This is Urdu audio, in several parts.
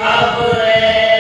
Abre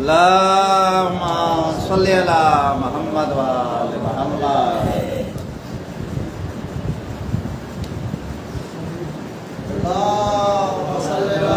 اللهم صل على محمد وآل محمد. اللهم صل على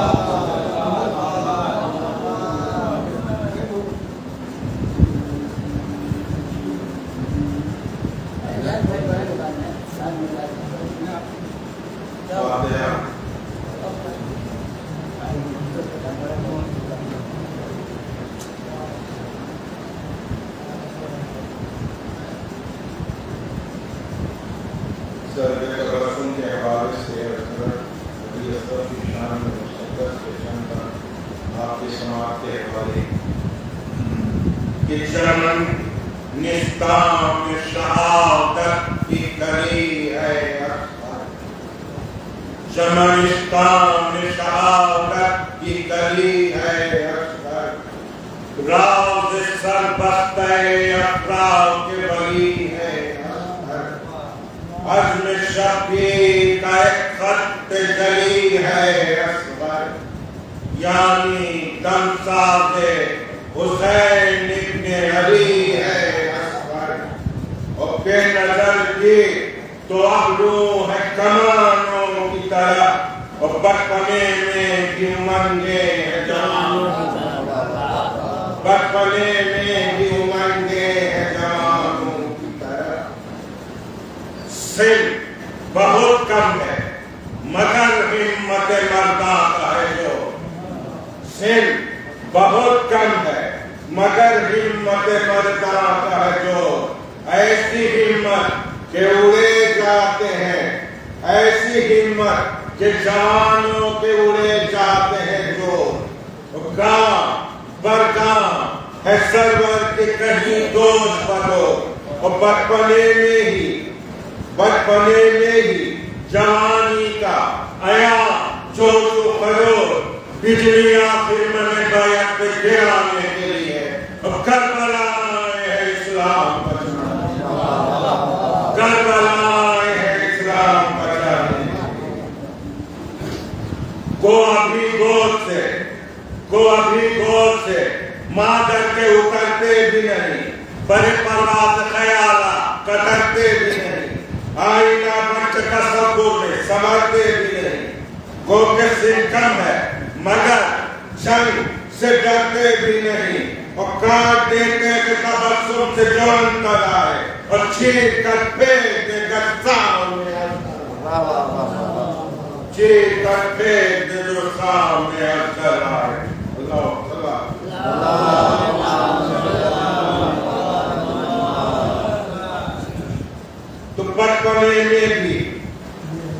رسم کے حوالے سے نبی اکرم کی شان میں مستقبل کے چند آپ کی سماعت کے حوالے کہ چمن نستام شہادت کی کلی ہے اکثر، چمن نستام شہادت کی کلی ہے اکثر، راز سربستہ افراد کے ولی ہے عزم شفیع کا ایک خط جلی ہے اصغر، یعنی دم ساز حسین ابن علی ہے اصغر، اور بے نظر کی تو ابرو ہے کمانوں کی طرح، اور بچپنے میں بھی امنگے ہیں جوانوں کی طرح، بچپنے میں بھی امنگے ہیں جوانوں کی طرح. سن بہت کم ہے مگر ہمت مرداں کا ہے جو، سن بہت کم ہے مگر ہمت مرداں کا ہے جو، ایسی ہمت کہ اڑے جاتے ہیں، ایسی ہمت کہ جانوں کے اڑے جاتے ہیں جو، گاں برگاں ہے سرور کے کہیں دوش پڑو، اور بچپنے میں ہی جوانی کا آیا جوش و خروش، بجلی آخر میں بیعت پہ گرانے کے لیے، اب کربلا آئے ہے اسلام بچانے، کربلا آئے ہے اسلام بچانے. کو ابھی گود سے مادر کے اترتے بھی نہیں، بڑے پرواز خیالہ کترتے بھی نہیں، آئینہ بچ تصور میں سمجھتے بھی نہیں، گو کے سن کم ہے مگر جنگ سے ڈرتے بھی نہیں، اور کاٹ دیتے کہ تبسم سے جون کر آئے، اور چھینک کر پھینک دے کر سامنے چھینک کر پھینک دے جو سامنے اثر آئے. اللہ تو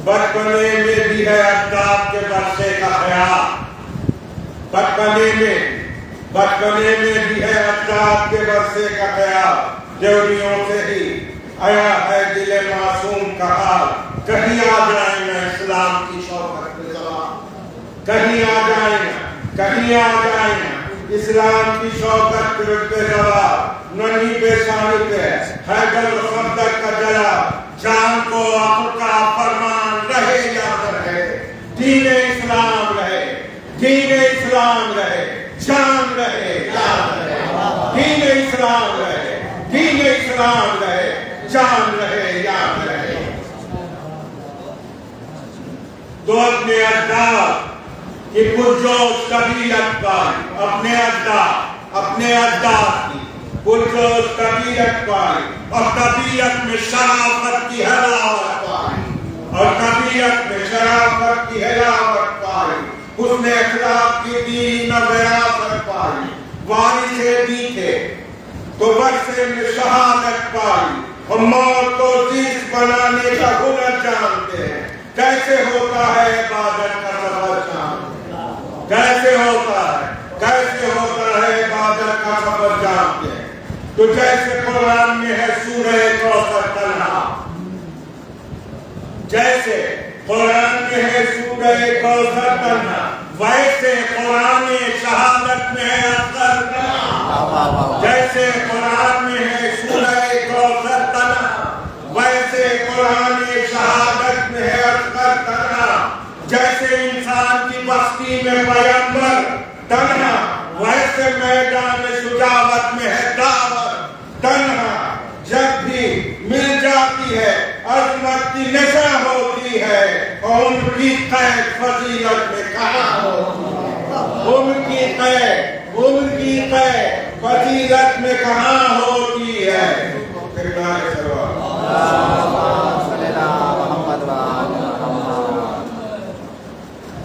بچپنے میں بھی ہے اجداد کے ورثے کا خیال، بچپنے میں بھی ہے اجداد کے ورثے کا خیال، دیوریوں سے ہی آیا ہے دل معصوم کا حال. کہیں آ جائیں نا اسلام کی شوکت پہ زبان، کہیں آ جائیں نا اسلام کی شوکت پہ زبان، ننھی پیشانی پہ حیدر و صفدر کا جلا، جان کو عقل کا فرمان رہے یا نہ رہے، دین اسلام رہے، جان رہے یا نہ رہے، دین اسلام رہے، جان رہے یا نہ رہے. تو اپنے اجداد کی پرجوش طبیعت پائی، اپنے اجداد کی پرجوش طبیعت پائی، اور طبیعت میں شرافت کی حلاوت پائی، حسن اخلاق کی دین و وراثت پائی، وارثے بھی تھے تو ورثے میں شہادت پائی، اور موت کو عزیز بنانے کا ہنر جانتے ہیں. کیسے ہوتا ہے عبادت کا سفر جانتے ہیں، کیسے ہوتا ہے عبادت کا سفر جانتے ہیں. تو جیسے قرآن میں ہے سورہ کوثر تنہا، جیسے قرآن میں ہے سورہ کوثر تنہا، ویسے قرآن شہادت میں ہے اثر تنہا. جیسے قرآن میں ہے سورہ کوثر تنہا، ویسے قرآن شہادت میں ہے اثر تنہا. جیسے انسان کی بستی میں پیغمبر تنہا، ویسے میدان قید فضیلت میں کہاں ہوتی ہے؟ عمر کی قید فضیلت میں کہاں ہوتی ہے؟ پھر نعرہ سلوات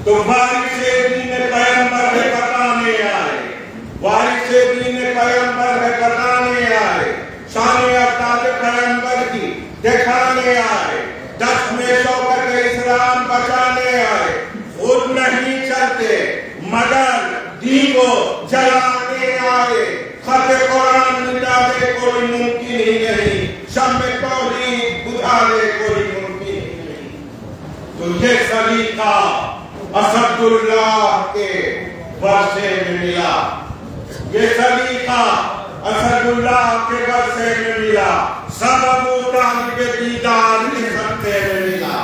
تو وارث دین پیغمبر ہے بتانے آئے، وارث دین پیغمبر ہے بتانے آئے، شان افضال پیغمبر کی دکھانے آئے، دست میں شوکت اسلام بچانے آئے، خود نہیں چلتے مگر دین کو جلانے آئے، خط قرآن مٹا دے کوئی ممکن ہی نہیں، شمع توحید بجھا دے کوئی ممکن ہی نہیں۔ تو یہ سلیقہ اسد اللہ کے ورثے میں ملا، یہ سلیقہ اسد اللہ کے ورثے میں ملا، سب ابو طالب دیدار کے سطح میں ملا،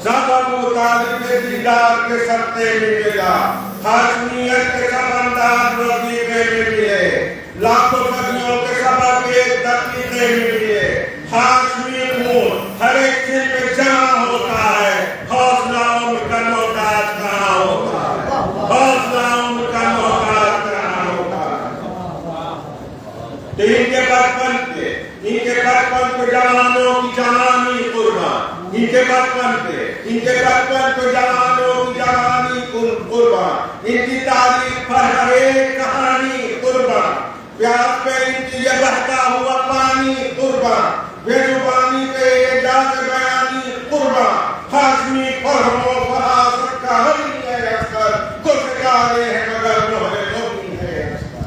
سب ابو طالب دیدار کے سطح میں ملا، ہاشمیت کے سب انداز وظیفے میں ملے، لاکھوں صدیوں کے سبب ایک دقیقے میں ملے، ہاشمی خون ہر ایک دل میں جمع ہوتا ہے، حوصلہ ان کا محتاج کہاں ہوتا ہے، حوصلہ ان کا محتاج کہاں ہوتا ہے۔ تو ان کے بچپن پہ جوانوں کی جوانی قربان، ان کے بچپن پہ جوانوں کی جوانی قربان، ان کی تاریخ پر ہر ایک کہانی قربان، پیاس پہ ان کی یہ بہتا ہوا پانی قربان، بے زبانی پہ اعجاز بیانی قربان، ہاشمی فرم و فراست کا حلی ہے اکثر، کچھ کارے ہیں مگر مہر نومی ہے اکثر۔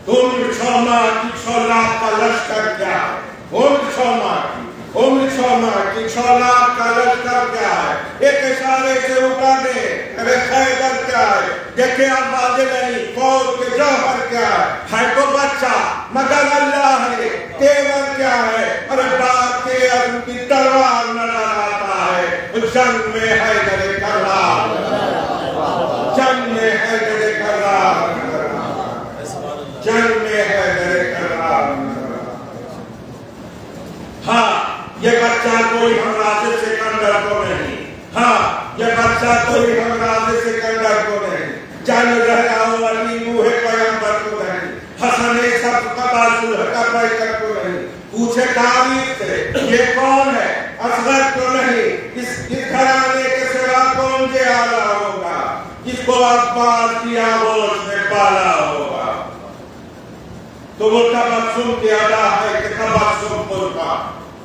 تم 6 ماہ کی 6 لاکھ کا لشکر کیا ہے؟ عمر 6 ماہ کی 6 لاکھ کا لشکر کیا ہے؟ ایک اشارے سے اٹھا دے، ارے خیبر کیا ہے؟ دیکھیں آباد نہیں، فوج کے جوہر کیا ہے تو بچہ مگر اللہ ہے، تیور کیا ہے؟ ارے بات کے عزم کی تلوار نظر آتا ہے، جنگ میں حیدر کرار، جنگ میں حیدر کرار، جنگ میں حیدر کرار۔ ہاں یہ بچہ کوئی ہمراز سکندر کو نہیں، ہاں یہ بچہ کوئی ہمراز سکندر کو نہیں، جان رہا ہو علی موہ پیغمبر کو نہیں، حسن سب قبا صلح کا بیکر کو نہیں، پوچھے تاریخ سے یہ کون ہے؟ اصغر تو نہیں، اس گھرانے کے سوا کون سے آلہ ہوگا، اس کو عباس کی آغوش میں پالا ہوگا۔ تو وہ تبسم کی ادا ہے کہ تبسم قربا،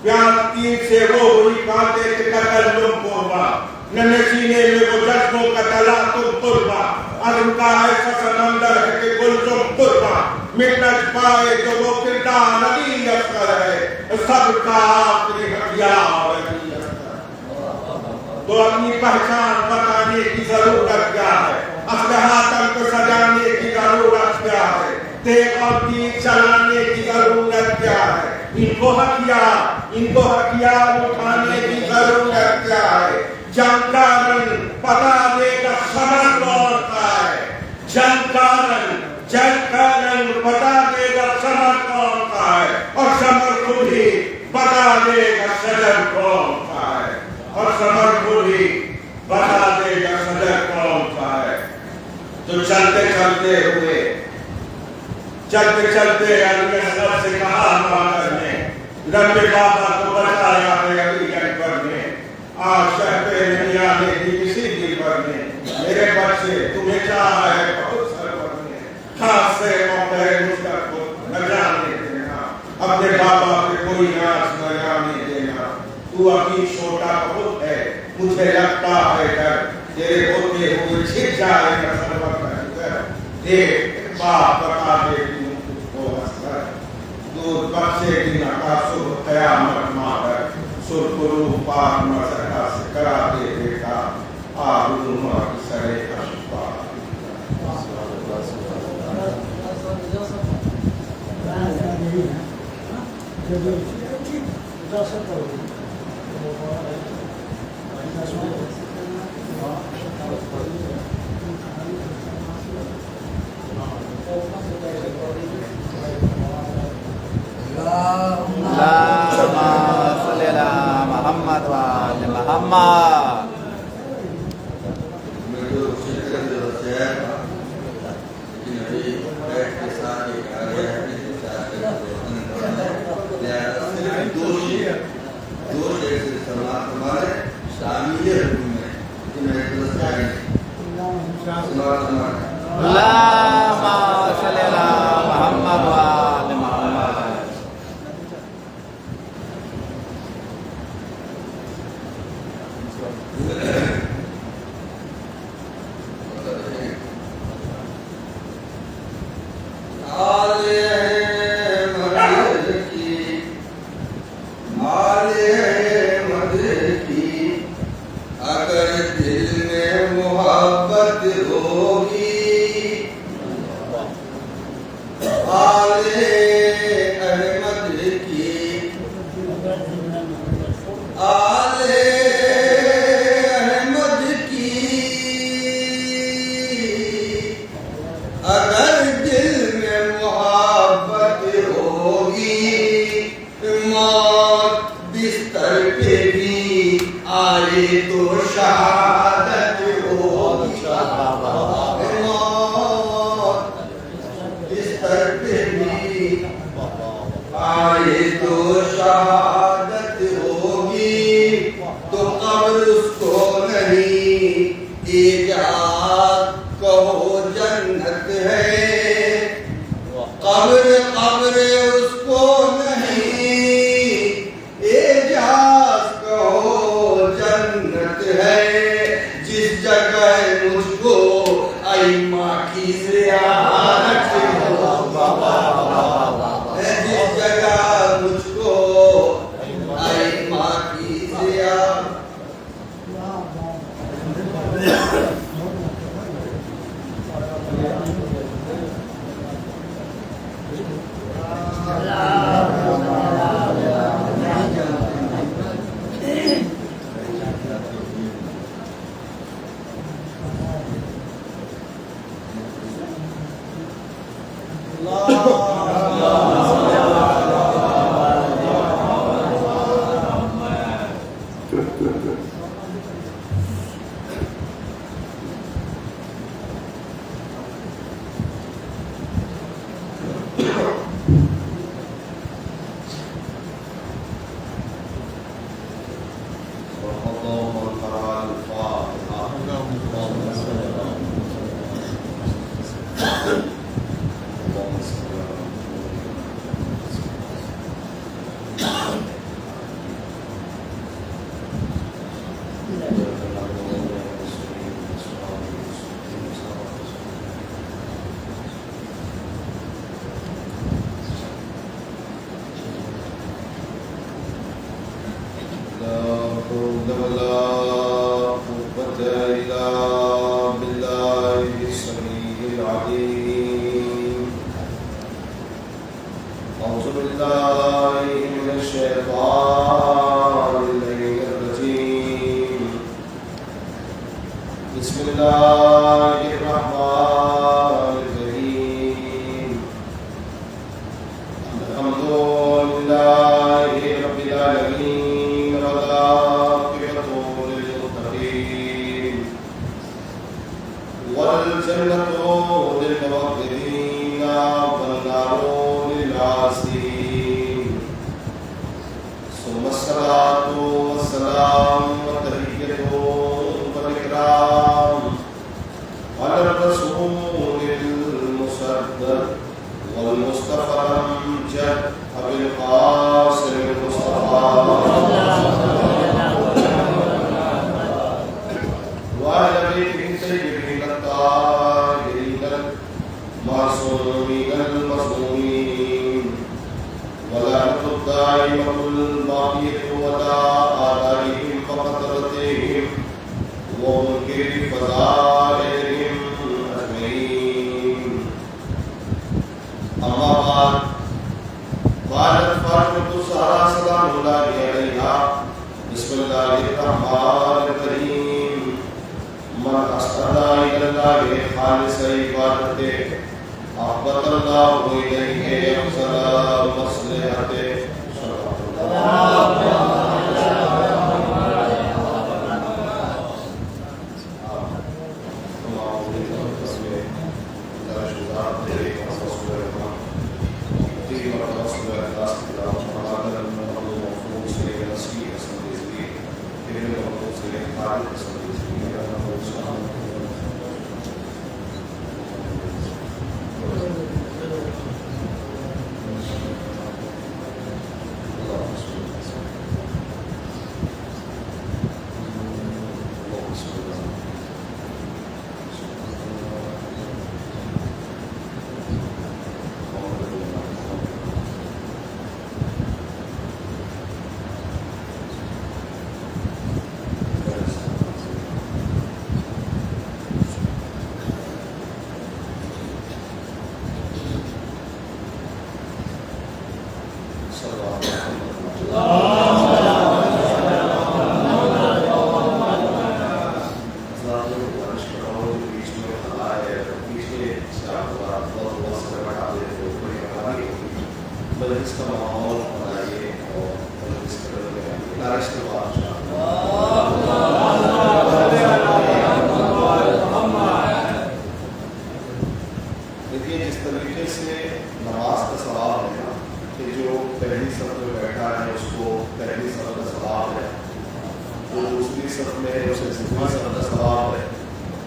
پیاس تین سے وہ ہوئی کانٹے کے تکلم قربا، ننے سینے میں وہ جذبوں کا تلاطم قربا، عزم کا ایسا سمندر ہے کہ گلزم قربا، مٹنا پائے جو وہ کردار علی اصغر ہے، سب کا آخری ہتھیار علی اصغر۔ تو اپنی پہچان بتانے کی ضرورت کیا ہے؟ اسلحہ تن کو سجانے کی ضرورت کیا ہے؟ دیکھ اور دین چلانے کی ضرورت کیا ہے؟ ان کو ہتھیار اٹھانے کی ضرورت کیا ہے؟ جنگ کا رنگ بتا دے گا سمر کون سا ہے، جنگ کا رنگ بتا دے گا سمر کون سا ہے، اور سمر خود ہی بتا دے گا شجر کون سا ہے، اور سمر خود ہی بتا دے گا شجر کون سا ہے۔ تو چلتے علی اصغر سے کہا مادر نے، رب بابا کو بچایا ہے علی اکبر نے، آج شہ پہ نہیں آنے دی کسی دل پر نے، میرے بچے تمہیں چاہا ہے بہت سرور نے، خاص سے موقع مشتاق کو نہ جانے دینا، اپنے بابا پہ کوئی ناز نہ جانے دینا، تو ابھی چھوٹا بہت ہے، مجھے لگتا ہے ڈر تیرے ہوتے ہوئے چھپ جائے گا سرور کا جگر، دیکھ باپ بتا دے تجھ کو اصغر، دودھ بخشے کی نقاصر قیامت مادر، سرخرو پاک مسکا سے کرا دے بیٹا، آرزوما کی سرے اشفا۔ اللهم صل على محمد وآل محمد۔ اللهم صل على محمد وآل محمد.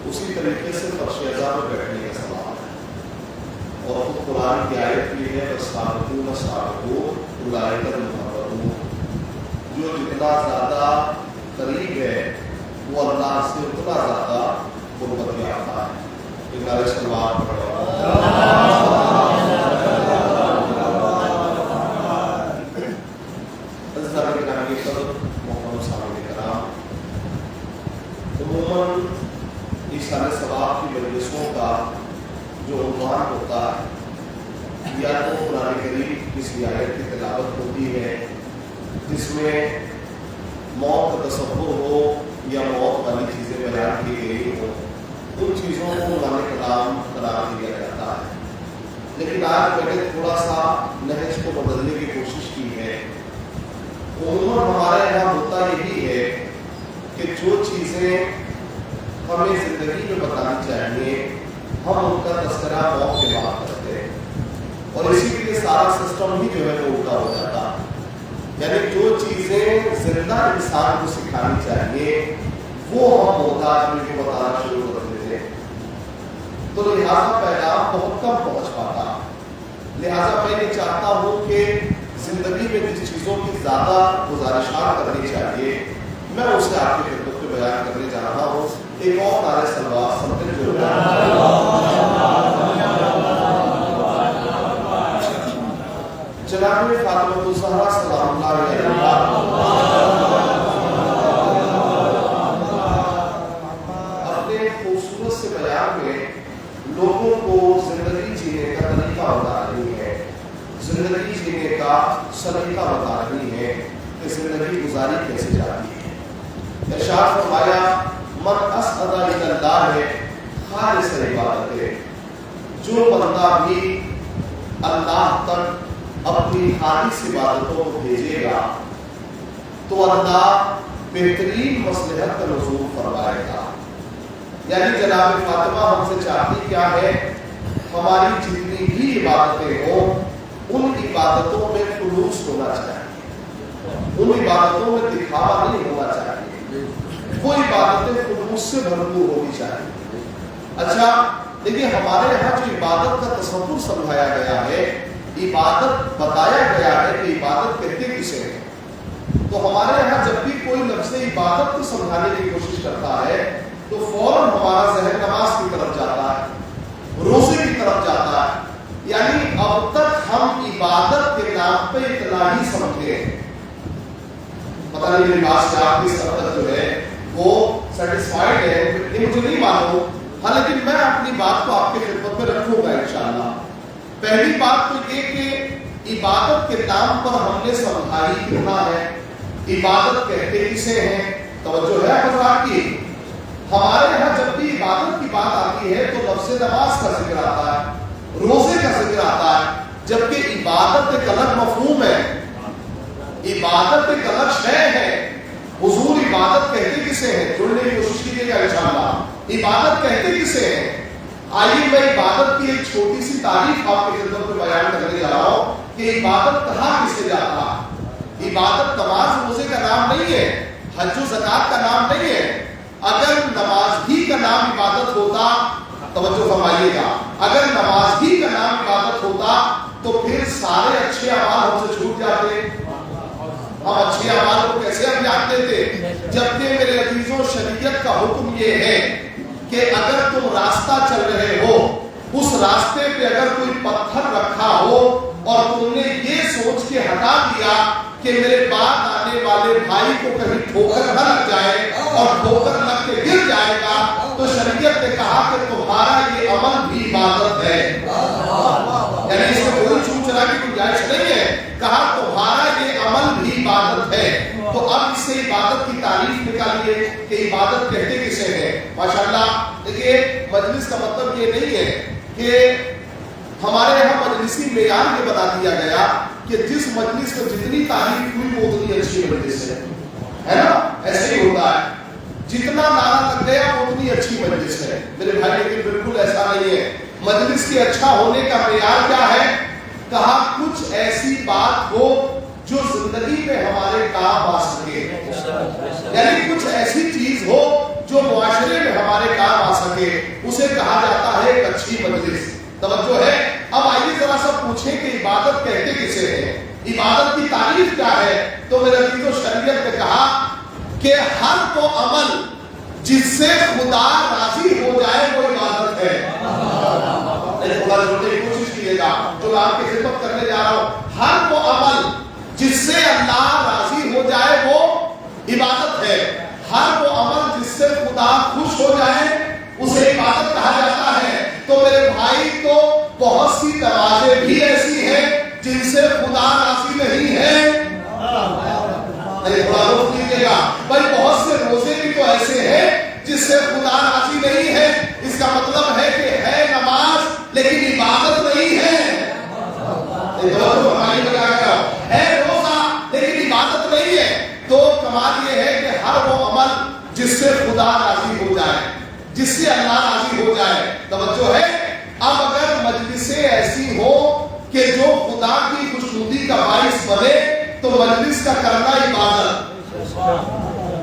اسی طریقے سے فرش ازا میں بیٹھنے کا سوال ہے. اور خود قرآن کی آیت بھی ہے وَالسَّابِقُونَ السَّابِقُونَ أُولَٰئِکَ الْمُقَرَّبُونَ. جو جتنا زیادہ قریب ہے وہ اللہ سے اتنا زیادہ قربت یافتہ ہے. ایک سلوات پڑھو. عموماً ایثار ثواب کی مجلسوں کا جو عنوان ہوتا ہے یا تو قرآن کریم کی کسی آیت کی تلاوت ہوتی ہے جس میں موت کا تصور ہو یا موت والی چیزیں بیان کی گئی ہوں، ان چیزوں کو قرآن کلام قرار دیا جاتا ہے. لیکن آج میں نے تھوڑا سا نہج کو بدلنے کی کوشش کی ہے. عموماً ہمارے یہاں ہوتا یہی ہے کہ جو چیزیں ہمیں زندگی میں بتانی چاہیے ہم ان کا تذکرہ موت کے بعد کرتے ہیں، اور اسی لیے سارا سسٹم ہی جو ہے وہ الٹا ہو جاتا ہے. یعنی جو چیزیں زندہ انسان کو سکھانی چاہیے وہ ہم موت آدمی کو بتانا شروع کر دیتے ہیں، تو لہٰذا پیغام بہت کم پہنچ پاتا. لہٰذا میں یہ چاہتا ہوں کہ زندگی میں جس چیزوں کی زیادہ گزارشات کرنی چاہیے میں اسے آپ کی خدمت میں بیان کرنے جا رہا ہوں. ایک اور نعرہ صلوات سمجھے جو جناب فاطمہ الزہرا سلام اللہ علیہا اپنے خوبصورت سے بیان میں لوگوں کو زندگی جینے کا طریقہ بتا رہی ہے، زندگی جینے کا سلیقہ بتا رہی ہے کہ زندگی گزاری کیسے جاتی ہے. ارشاد فرمایا من اسعد اللہ خالص عبادت ہے، جو بندہ بھی اللہ تک اپنی خالص عبادتوں کو بھیجے گا تو اللہ بہترین مصلحت کا نزول فرمائے گا. یعنی جناب فاطمہ ہم سے چاہتی کیا ہے؟ ہماری جتنی بھی عبادتیں ہوں ان عبادتوں میں خلوص ہونا چاہیے، ان عبادتوں میں دکھاوا نہیں ہونا چاہیے، وہ عبادتیں خلوص سے بھرپور ہونی چاہیے. اچھا دیکھیے ہمارے یہاں جو عبادت کا تصور سمجھایا گیا ہے، عبادت بتایا گیا ہے کہ عبادت کہتے کسے ہیں، تو ہمارے یہاں جب بھی کوئی لفظ عبادت کو سمجھانے کی کوشش کرتا ہے تو فوراً ہمارا ذہن نماز کی طرف جاتا ہے، روزے کی طرف جاتا ہے. یعنی اب تک ہم عبادت کے نام پہ اتنا ہی سمجھتے ہیں. پتہ نہیں میری بات سے آپ کس حد تک جو ہے وہ سیٹسفائیڈ ہے یہ مجھے نہیں معلوم، ہاں لیکن میں اپنی بات کو آپ کی خدمت میں رکھوں گا انشاءاللہ. پہلی بات تو یہ کہ عبادت کے نام پر ہم نے سمجھائی کتنا ہے، عبادت کہتے کسے ہیں. توجہ ہے حضرات کی؟ ہمارے یہاں جب بھی عبادت کی بات آتی ہے تو لفظ نماز کا ذکر آتا ہے، روزے کا ذکر آتا ہے، جبکہ عبادت ایک الگ مفہوم ہے، عبادت ایک الگ شے ہے. حضور عبادت کہتے کسے ہیں؟ جڑنے کی کوشش کیجیے گا انشاءاللہ. عبادت کہتے کسے ہیں؟ آئیے میں عبادت کی ایک چھوٹی سی تعریف آپ کی خدمت میں بیان کرنے جا رہا ہوں کہ عبادت کہاں کسے جاتا ہے. عبادت نماز روزے کا نام نہیں ہے، حج و زکات کا نام نہیں ہے. اگر نماز ہی کا نام عبادت ہوتا، توجہ فرمائیے گا، اگر نماز ہی کا نام عبادت ہوتا تو پھر سارے اچھے اعمال ہم سے چھوٹ جاتے. ہم اچھے اعمال کو کیسے اپناتے دیتے؟ جبکہ میرے عزیزوں شریعت کا حکم یہ ہے کہ اگر تم راستہ چل رہے ہو، اس راستے پہ اگر کوئی پتھر رکھا ہو اور تم نے یہ سوچ کے ہٹا دیا کہ میرے بعد آنے والے بھائی کو کہیں ٹھوکر نہ لگ جائے اور ٹھوکر لگ کے گر جائے گا، تو شریعت نے کہا کہ تمہارا یہ عمل بھی عبادت ہے. یعنی اس میں کوئی چھوٹ چلا کی گنجائش نہیں ہے. کہا تمہارا یہ عمل بھی عبادت ہے. تو اب اس سے عبادت کی تعریف نکالیے کہ عبادت کہتے کسے ہیں. ماشاءاللہ دیکھیے مجلس کا مطلب یہ نہیں ہے کہ ہمارے یہاں مجلسی معیار یہ بنا دیا گیا کہ جس مجلس میں جتنی تعریف ہوئی وہ اتنی اچھی مجلس ہے نا، ایسے ہی ہوتا ہے. جتنا نعرہ لگ گیا وہ اتنی اچھی مجلس ہے میرے بھائی، لیکن بالکل ایسا نہیں ہے. مجلس کے اچھا ہونے کا معیار کیا ہے؟ کہا کچھ ایسی بات ہو جو زندگی میں ہمارے کام آ سکے، یعنی کچھ ایسی چیز ہو جو معاشرے میں ہمارے کام آ سکے. کے اسے کہا جاتا ہے ایک اچھی مجلس. توجہ ہے. اب آئیے ذرا سب پوچھیں کہ عبادت کہتے کسے ہیں, عبادت کی تعریف کیا ہے؟ تو میرے عزیزو شریعت نے کہا کہ ہر وہ عمل جس سے خدا راضی ہو جائے وہ عبادت ہے. تھوڑا جوڑنے کی کوشش کیجیے گا جو میں آپ کی خدمت کرنے جا رہا ہوں. ہر وہ عمل جس سے اللہ راضی ہو جائے وہ عبادت ہے. ہر وہ عمل جس سے خدا خوش ہو جائے اسے عبادت کہا جاتا ہے. تو میرے بھائی تو بہت سی نمازیں بھی ایسی ہیں جن سے خدا راضی نہیں ہے. تھوڑا روک لیجیے گا بھائی, بہت سے روزے بھی تو ایسے ہیں جس سے خدا راضی نہیں ہے. اس کا مطلب ہے کہ ہے نماز لیکن عبادت نہیں ہے. ہے روزہ لیکن عبادت نہیں ہے. تو کمال یہ ہے کہ ہر وہ عمل جس سے خدا راضی ہو جائے, جس سے اللہ راضی ہو جائے. توجہ ہے. اب اگر مجلسیں ایسی ہو کہ جو خدا کی خوشنودی کا باعث بنے تو مجلس کا کرنا عبادت,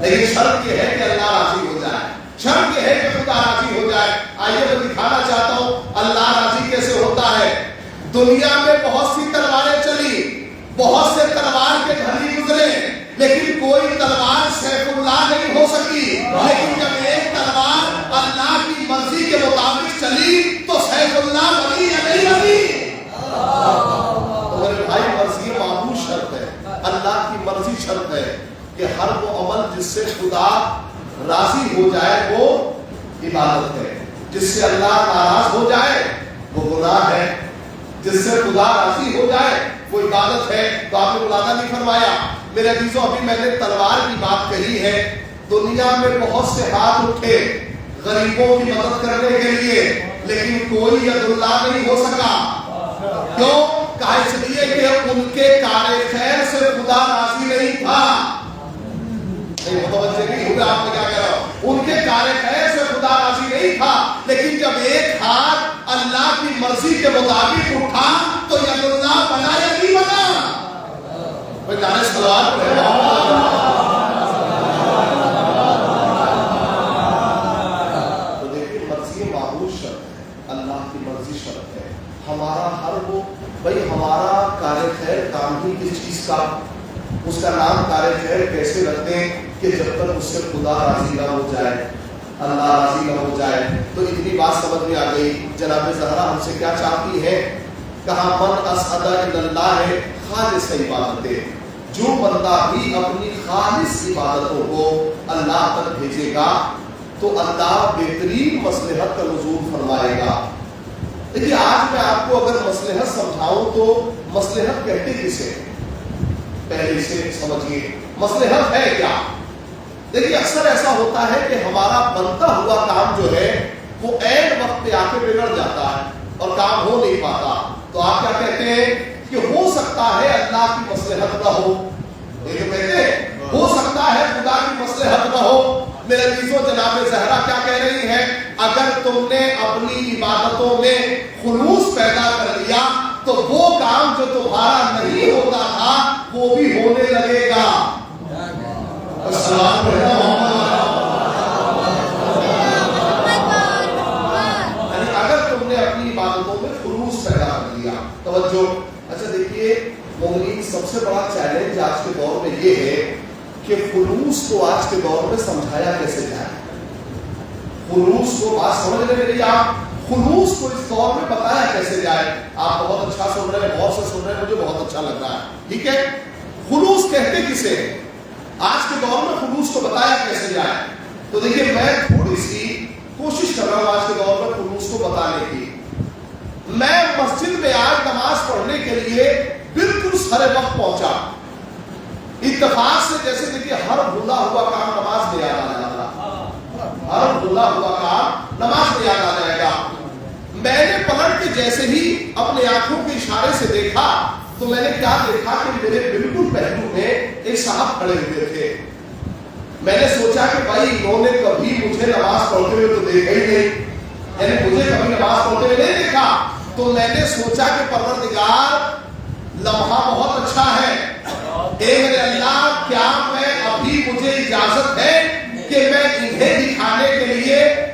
لیکن شرط یہ ہے کہ اللہ راضی ہو جائے, شرط یہ ہے کہ خدا راضی ہو جائے. آئیے میں دکھانا چاہتا ہوں اللہ راضی کیسے ہوتا ہے. دنیا میں بہت سی تلواریں چلی, بہت سے تلوار کے گھڑی گزرے, لیکن کوئی تلوار سیف اللہ نہیں ہو سکی. لیکن جب ایک تلوار اللہ کی مرضی کے مطابق چلی تو سیف اللہ بنی یا نہیں بنی؟ تو میرے بھائی مرضی معمول شرط ہے, اللہ کی مرضی شرط ہے کہ ہر وہ عمل جس سے خدا راضی ہو جائے وہ عبادت ہے. جس سے اللہ ناراض ہو جائے وہ گناہ ہے, جس سے خدا راضی ہو جائے وہ عبادت ہے. تو آپ نے ملاحظہ نہیں فرمایا میرے عزیزو, ابھی میں نے تلوار کی بات کہی ہے. دنیا میں بہت سے ہاتھ اٹھے غریبوں کی مدد کرنے کے لیے, لیکن کوئی ید اللہ نہیں ہو سکا. کیوں؟ کہا اس لیے کہ ان کے کار خیر سے خدا راضی نہیں تھا. نہیں متوجہ نہیں ہوگا آپ نے کیا کہہ رہا ہوں. ان کے کار خیر سے خدا راضی نہیں تھا, لیکن جب ایک ہاتھ اللہ کی مرضی کے مطابق اٹھا تو ید اللہ بنا یا نہیں بنا؟ میں جانے سلوات تو دیکھیں مرضی معمول شرط ہے, اللہ کی مرضی شرط ہے. ہمارا ہر وہ بھائی ہمارا کار خیر کام ہی کس چیز کا, اس کا نام کار خیر کیسے رکھتے ہیں کہ جب تک اس سے خدا راضی نہ ہو جائے, اللہ راضی نہ ہو جائے. تو اتنی بات سمجھ میں آ گئی. جناب زہرا ہم سے کیا چاہتی ہے؟ کہا من اسعد اللہ ہے خالص عبادتیں, جو بندہ بھی اپنی خالص عبادتوں کو اللہ تک بھیجے گا تو اللہ بہترین مصلحت کا نزول فرمائے گا. دیکھیے آج میں آپ کو اگر مصلحت سمجھاؤں تو مصلحت کہتے کسے پہلے سے سمجھیے. مصلحت ہے کیا؟ دیکھیے اکثر ایسا ہوتا ہے کہ ہمارا بنتا ہوا کام جو ہے وہ عین وقت پہ آ کے بگڑ جاتا ہے اور کام ہو نہیں پاتا. تو آپ کیا کہتے ہیں کہ ہو سکتا ہے اللہ کی مصلحت نہ ہو. یہ جو کہتے ہیں ہو سکتا ہے خدا کی مصلحت نہ ہو. میرے عزیزو جناب زہرا کیا کہہ رہی ہے؟ اگر تم نے اپنی عبادتوں میں خلوص پیدا کر لیا تو وہ کام جو تمہارا نہیں ہوتا تھا وہ بھی ہونے لگے گا. السلام علیکم. اگر تم نے اپنی عبادتوں میں خلوص پیدا کر لیا. توجہ. اچھا دیکھیے مومنین سب سے بڑا چیلنج آج کے دور میں یہ ہے کہ خلوص کو آج کے دور میں سمجھایا کیسے جائے. خلوص کو بات سمجھ لیں میری آپ, خلوص کو اس دور میں بتایا کیسے جائے. آپ بہت اچھا سن رہے ہیں, غور سے سن رہے ہیں, مجھے بہت اچھا لگ رہا ہے. ٹھیک ہے, خلوص کہتے کسے ہیں آج کے دور میں, خلوص کو بتایا کیسے جائے. تو دیکھیے میں تھوڑی سی کوشش کر رہا ہوں آج کے دور میں خلوص کو بتانے کی. میں مسجد میں آج نماز پڑھنے کے لیے بالکل سرے وقت پہنچا. اتفاق سے جیسے دیکھیے ہر بھولا ہوا کام نماز میں یاد آ جائے گا, ہر بھولا ہوا کام نماز میں یاد آ جائے گا. میں نے پلٹ کے جیسے ہی اپنے آنکھوں کے اشارے سے دیکھا تو میں نے کیا دیکھا کہ میرے بالکل پہلو میں ایک صاحب کھڑے ہوئے تھے. میں نے سوچا کہ بھائی انہوں نے کبھی مجھے نماز پڑھتے ہوئے تو دیکھا ہی نہیں, یعنی مجھے کبھی نماز پڑھتے ہوئے نہیں دیکھا. تو میں نے سوچا کہ پروردگار لمحہ بہت اچھا ہے, اے میرے اللہ کیا میں ابھی مجھے اجازت ہے کہ میں انہیں دکھانے کے لیے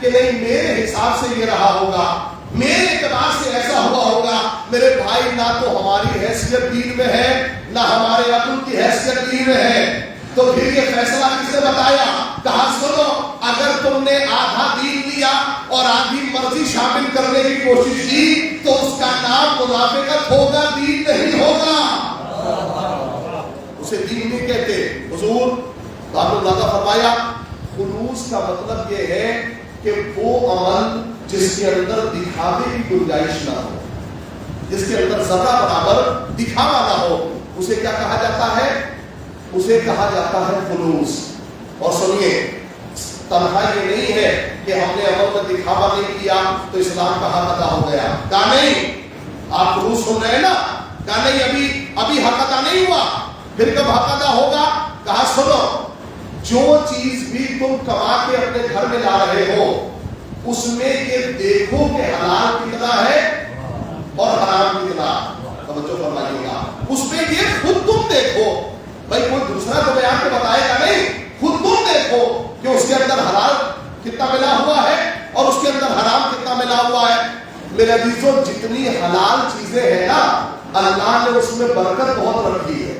کہ نہیں میرے حساب سے یہ رہا ہوگا, میرے اعتبار سے ایسا ہوا ہوگا. میرے بھائی نہ تو ہماری حیثیت دین میں ہے نہ ہمارے عقل کی حیثیت دین میں ہے. تو پھر یہ فیصلہ کس نے بتایا؟ کہا سنو, اگر تم نے آدھا دین لیا اور آدھی مرضی شامل کرنے کی کوشش کی تو اس کا نام منافقت ہوگا, دین نہیں ہوگا. اسے دین نہیں کہتے. حضور اللہ کا فرمایا خلوص کا مطلب یہ ہے کہ وہ عمل جس کے اندر دکھاوے کی گنجائش نہ ہو, جس کے اندر ذرہ برابر دکھاوا نہ ہو, اسے کیا کہا جاتا ہے؟ اسے کہا جاتا ہے خلوص. اور سنیے, تنہا یہ نہیں ہے کہ ہم نے عمل میں دکھاوا نہیں کیا تو اسلام کا حق ادا ہو گیا. کہا نہیں. آپ خلوص سن رہے ہیں نا؟ کہا نہیں, ابھی حق ادا نہیں ہوا. پھر کب حق ادا ہوگا؟ کہا سنو, جو چیز بھی تم کما کے اپنے گھر میں لا رہے ہو اس میں یہ دیکھو کہ حلال کتنا ہے اور حرام کتنا. توجہ فرمائیے گا, اس میں یہ خود تم دیکھو. بھائی کوئی دوسرا تو بیان کے بتائے گا نہیں, خود تم دیکھو کہ اس کے اندر حلال کتنا ملا ہوا ہے اور اس کے اندر حرام کتنا ملا ہوا ہے. میرے عزیزوں, جتنی حلال چیزیں ہیں نا اللہ نے اس میں برکت بہت رکھی ہے,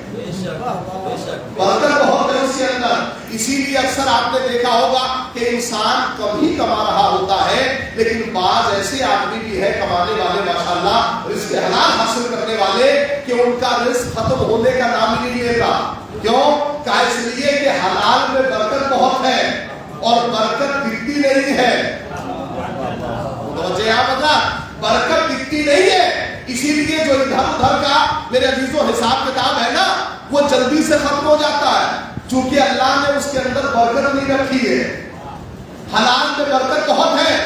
برکت بہت ہے اس کے اندر. اسی لیے اکثر آپ نے دیکھا ہوگا کہ انسان کم ہی کما رہا ہوتا ہے لیکن بعض ایسے آدمی بھی ہے کمانے والے ماشاءاللہ رزق حلال حاصل کرنے والے کہ ان کا رزق ختم ہونے کا نام ہی نہیں لیتا. کیوں؟ کہ اس لیے کہ حلال میں برکت بہت ہے اور برکت دکھتی نہیں ہے. برکت دکھتی نہیں ہے. اسی لیے جو ادھر ادھر کا میرے عزیزوں حساب کتاب ہے نا وہ جلدی سے ختم ہو جاتا ہے چونکہ اللہ نے اس کے اندر برکت نہیں رکھی ہے. حلال میں برکت بہت ہے.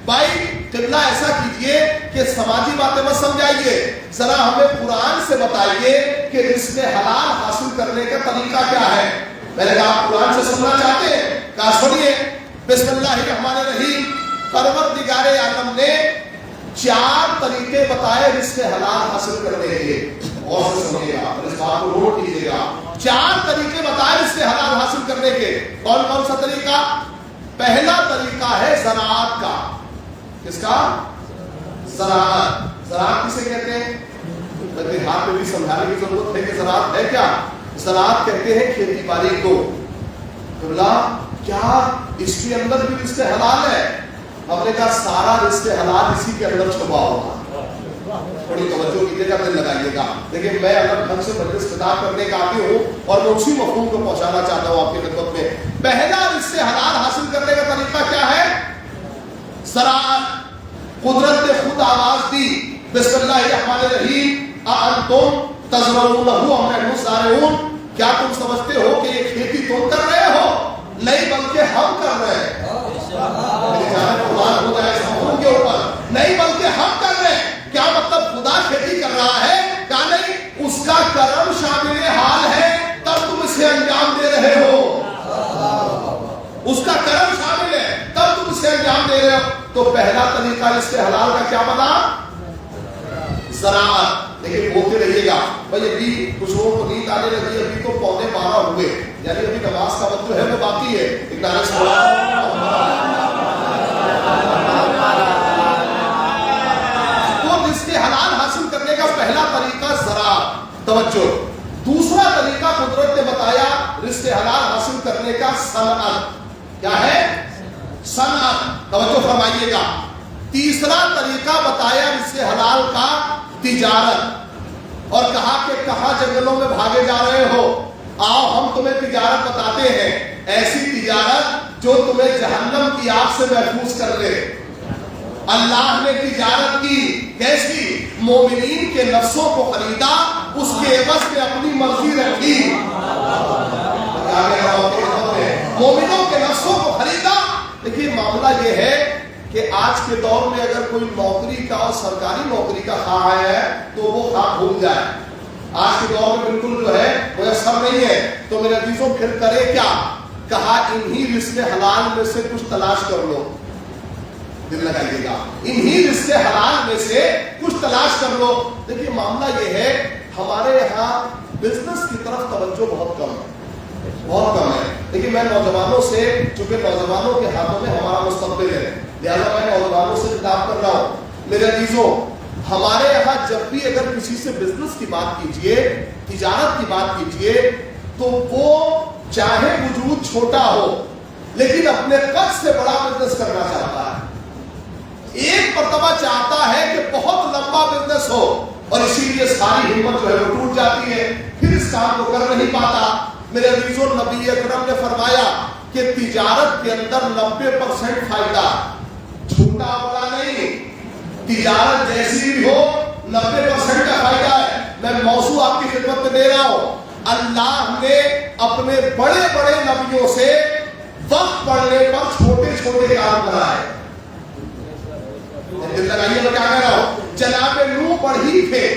بھائی قبلہ ایسا کیجئے کہ سماجی باتیں مت سمجھائیے, ذرا ہمیں قرآن سے بتائیے کہ رزق حلال حاصل کرنے کا طریقہ کیا ہے. میں نے کہا آپ قرآن سے سننا چاہتے ہیں؟ کہا سنیے, بسم اللہ الرحمن الرحیم. پروردگار عالم نے 4 طریقے بتائے رزق حلال حاصل کرنے کے. اور سے سنیے گا, اس بات کو نوٹ کیجیے گا. 4 طریقے بتائے رزق حلال حاصل کرنے کے. کون کون سا طریقہ؟ پہلا طریقہ ہے زراعت کا. کس کا؟ زراعت. زراعت کسے کہتے ہیں؟ دیہات میں بھی سمجھانے کی ضرورت ہے کہ زراعت ہے کیا. زراعت کہتے ہیں کھیتی باڑی کو. کیا اس کے اندر بھی رزق حلال ہے؟ ہم نے کہا سارا رزق حلال اسی کے اندر چھپا ہوگا. تھوڑی توجہ کیجیے گا, دل لگائیے گا. لیکن میں الگ ڈھنگ سے مجلس خطاب کرنے کا عادی ہوں اور میں اسی مفہوم کو پہنچانا چاہتا ہوں آپ کی خدمت میں. پہلا رزق حلال حاصل کرنے کا طریقہ کیا ہے؟ زراعت. قدرت نے خود آواز دی, بسم اللہ الرحمن الرحیم اانتم تزرعونہ ام نحن الزارعون. کیا تم سمجھتے ہو کہ یہ کھیتی تم کر رہے ہو؟ نہیں, بلکہ ہم کر رہے ہیں. ہو جائے سمجھوں کے اوپر, نہیں بلکہ ہم کر رہے ہیں. کیا مطلب خدا کھیتی کر رہا ہے؟ کیا نہیں, اس کا کرم شامل حال ہے تب تم اسے انجام دے رہے ہو. اس کا کرم شامل ہے تب تم اسے انجام دے رہے ہو. تو پہلا طریقہ اس کے حلال کا کیا بنا؟ زراعت. لیکن بولتے رہیے گا. بھائی ابھی کچھ لوگوں کو نیند آنے لگی, ابھی تو 11:15 ہوئے, یعنی ابھی نماز کا وقت جو ہے وہ باقی ہے. ایک نعرہ حلال حاصل کرنے کا پہلا طریقہ زراعت. توجہ. دوسرا طریقہ قدرت نے بتایا رزق حلال حاصل کرنے کا صنعت. کیا ہے؟ صنعت. توجہ فرمائیے گا. تیسرا طریقہ بتایا رزق حلال کا تجارت. اور کہا کہ کہاں جنگلوں میں بھاگے جا رہے ہو, آؤ ہم تمہیں تجارت بتاتے ہیں, ایسی تجارت جو تمہیں جہنم کی آگ سے محفوظ کر لے. اللہ نے تجارت کی. کیسی؟ مومنین کے نفسوں کو خریدا, اس کے عوض میں اپنی مرضی رکھی. مومنوں کے نفسوں کو خریدا. دیکھیے معاملہ یہ ہے کہ آج کے دور میں اگر کوئی نوکری کا اور سرکاری نوکری کا خواہ ہے تو وہ خواہ بھول جائے. آج کے دور میں بالکل جو ہے وہ اثر نہیں ہے. تو میرے عزیزوں پھر کرے کیا؟ کہا انہی رزق حلال میں سے کچھ تلاش کر لو. دل لگائیے گا, انہی رزق حلال میں سے کچھ تلاش کر لو. دیکھیے معاملہ یہ ہے ہمارے یہاں بزنس کی طرف توجہ بہت کم ہے, بہت کم ہے. لیکن میں نوجوانوں سے، چونکہ نوجوانوں کے ہاتھوں میں ہمارا مستقبل ہے، لہٰذا میں نوجوانوں سے خطاب کر رہا ہوں. میرے عزیزوں، ہمارے یہاں جب بھی اگر کسی سے بزنس کی بات کیجئے، تجارت کی بات کیجئے، تو وہ چاہے وجود چھوٹا ہو لیکن اپنے قد سے بڑا بزنس کرنا چاہتا ہے. ایک مرتبہ چاہتا ہے کہ بہت لمبا بزنس ہو، اور اسی لیے ساری ہمت جو ہے وہ ٹوٹ جاتی ہے، پھر اس کام کو کر نہیں پاتا. میرے عزیزوں، نبی اکرم نے فرمایا کہ تجارت کے اندر 90% فائدہ، چھوٹا بڑا نہیں، تجارت جیسی بھی ہو 90% کا فائدہ ہے. میں موضوع آپ کی خدمت میں دے رہا ہوں. اللہ نے اپنے بڑے بڑے نبیوں سے وقت پڑنے پر چھوٹے چھوٹے کام کرائے. دل لگائیے میں کیا کہہ رہا ہوں. جناب نوح بڑھئی تھے،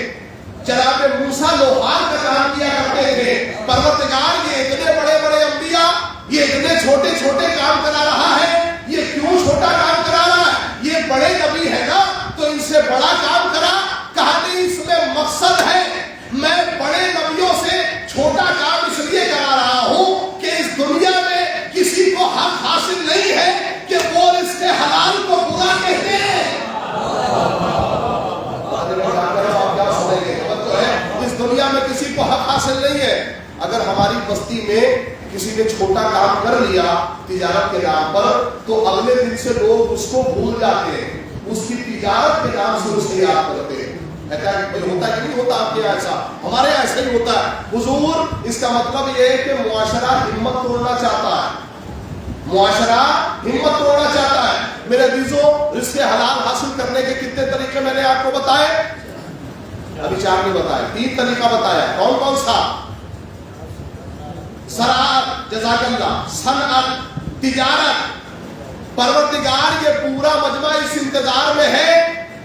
جناب موسیٰ لوہار کا کام کیا کرتے تھے. پروردگار یہ اتنے بڑے بڑے انبیاء یہ اتنے چھوٹے چھوٹے کام کرا رہا ہے، یہ کیوں چھوٹا کام کرا رہا ہے؟ یہ بڑے نبی ہے نا تو ان سے بڑا کام کرا. کہا نہیں، اس میں مقصد ہے، میں بڑے نبیوں سے چھوٹا کام اس لیے کرا رہا ہوں کہ اس دنیا میں کسی کو حق حاصل نہیں ہے کہ وہ اس کے حلال کو برا کہتے ہیں. اس دنیا میں کسی کو حق حاصل نہیں ہے. اگر ہماری بستی میں کسی نے چھوٹا کام کر لیا تجارت کے نام پر تو اگلے دن سے لوگ اس کو بھول جاتے ہیں، اس کی تجارت کے نام سے اسے یاد کرتے ہیں. ہوتا ہے کہ نہیں ہوتا آپ کے ایسا؟ ہمارے ایسا ہی ہوتا ہے. حضور، اس کا مطلب یہ ہے کہ معاشرہ ہمت توڑنا چاہتا ہے، معاشرہ ہمت توڑنا چاہتا ہے. میرے عزیزوں، رزق حلال حاصل کرنے کے کتنے طریقے میں نے آپ کو بتائے؟ ابھی 4 نہیں بتائے، 3 طریقہ بتایا. کون کون سا؟ زراعت، جزاک اللہ، صنعت، تجارت. پروردگار یہ پورا مجمع اس انتظار میں ہے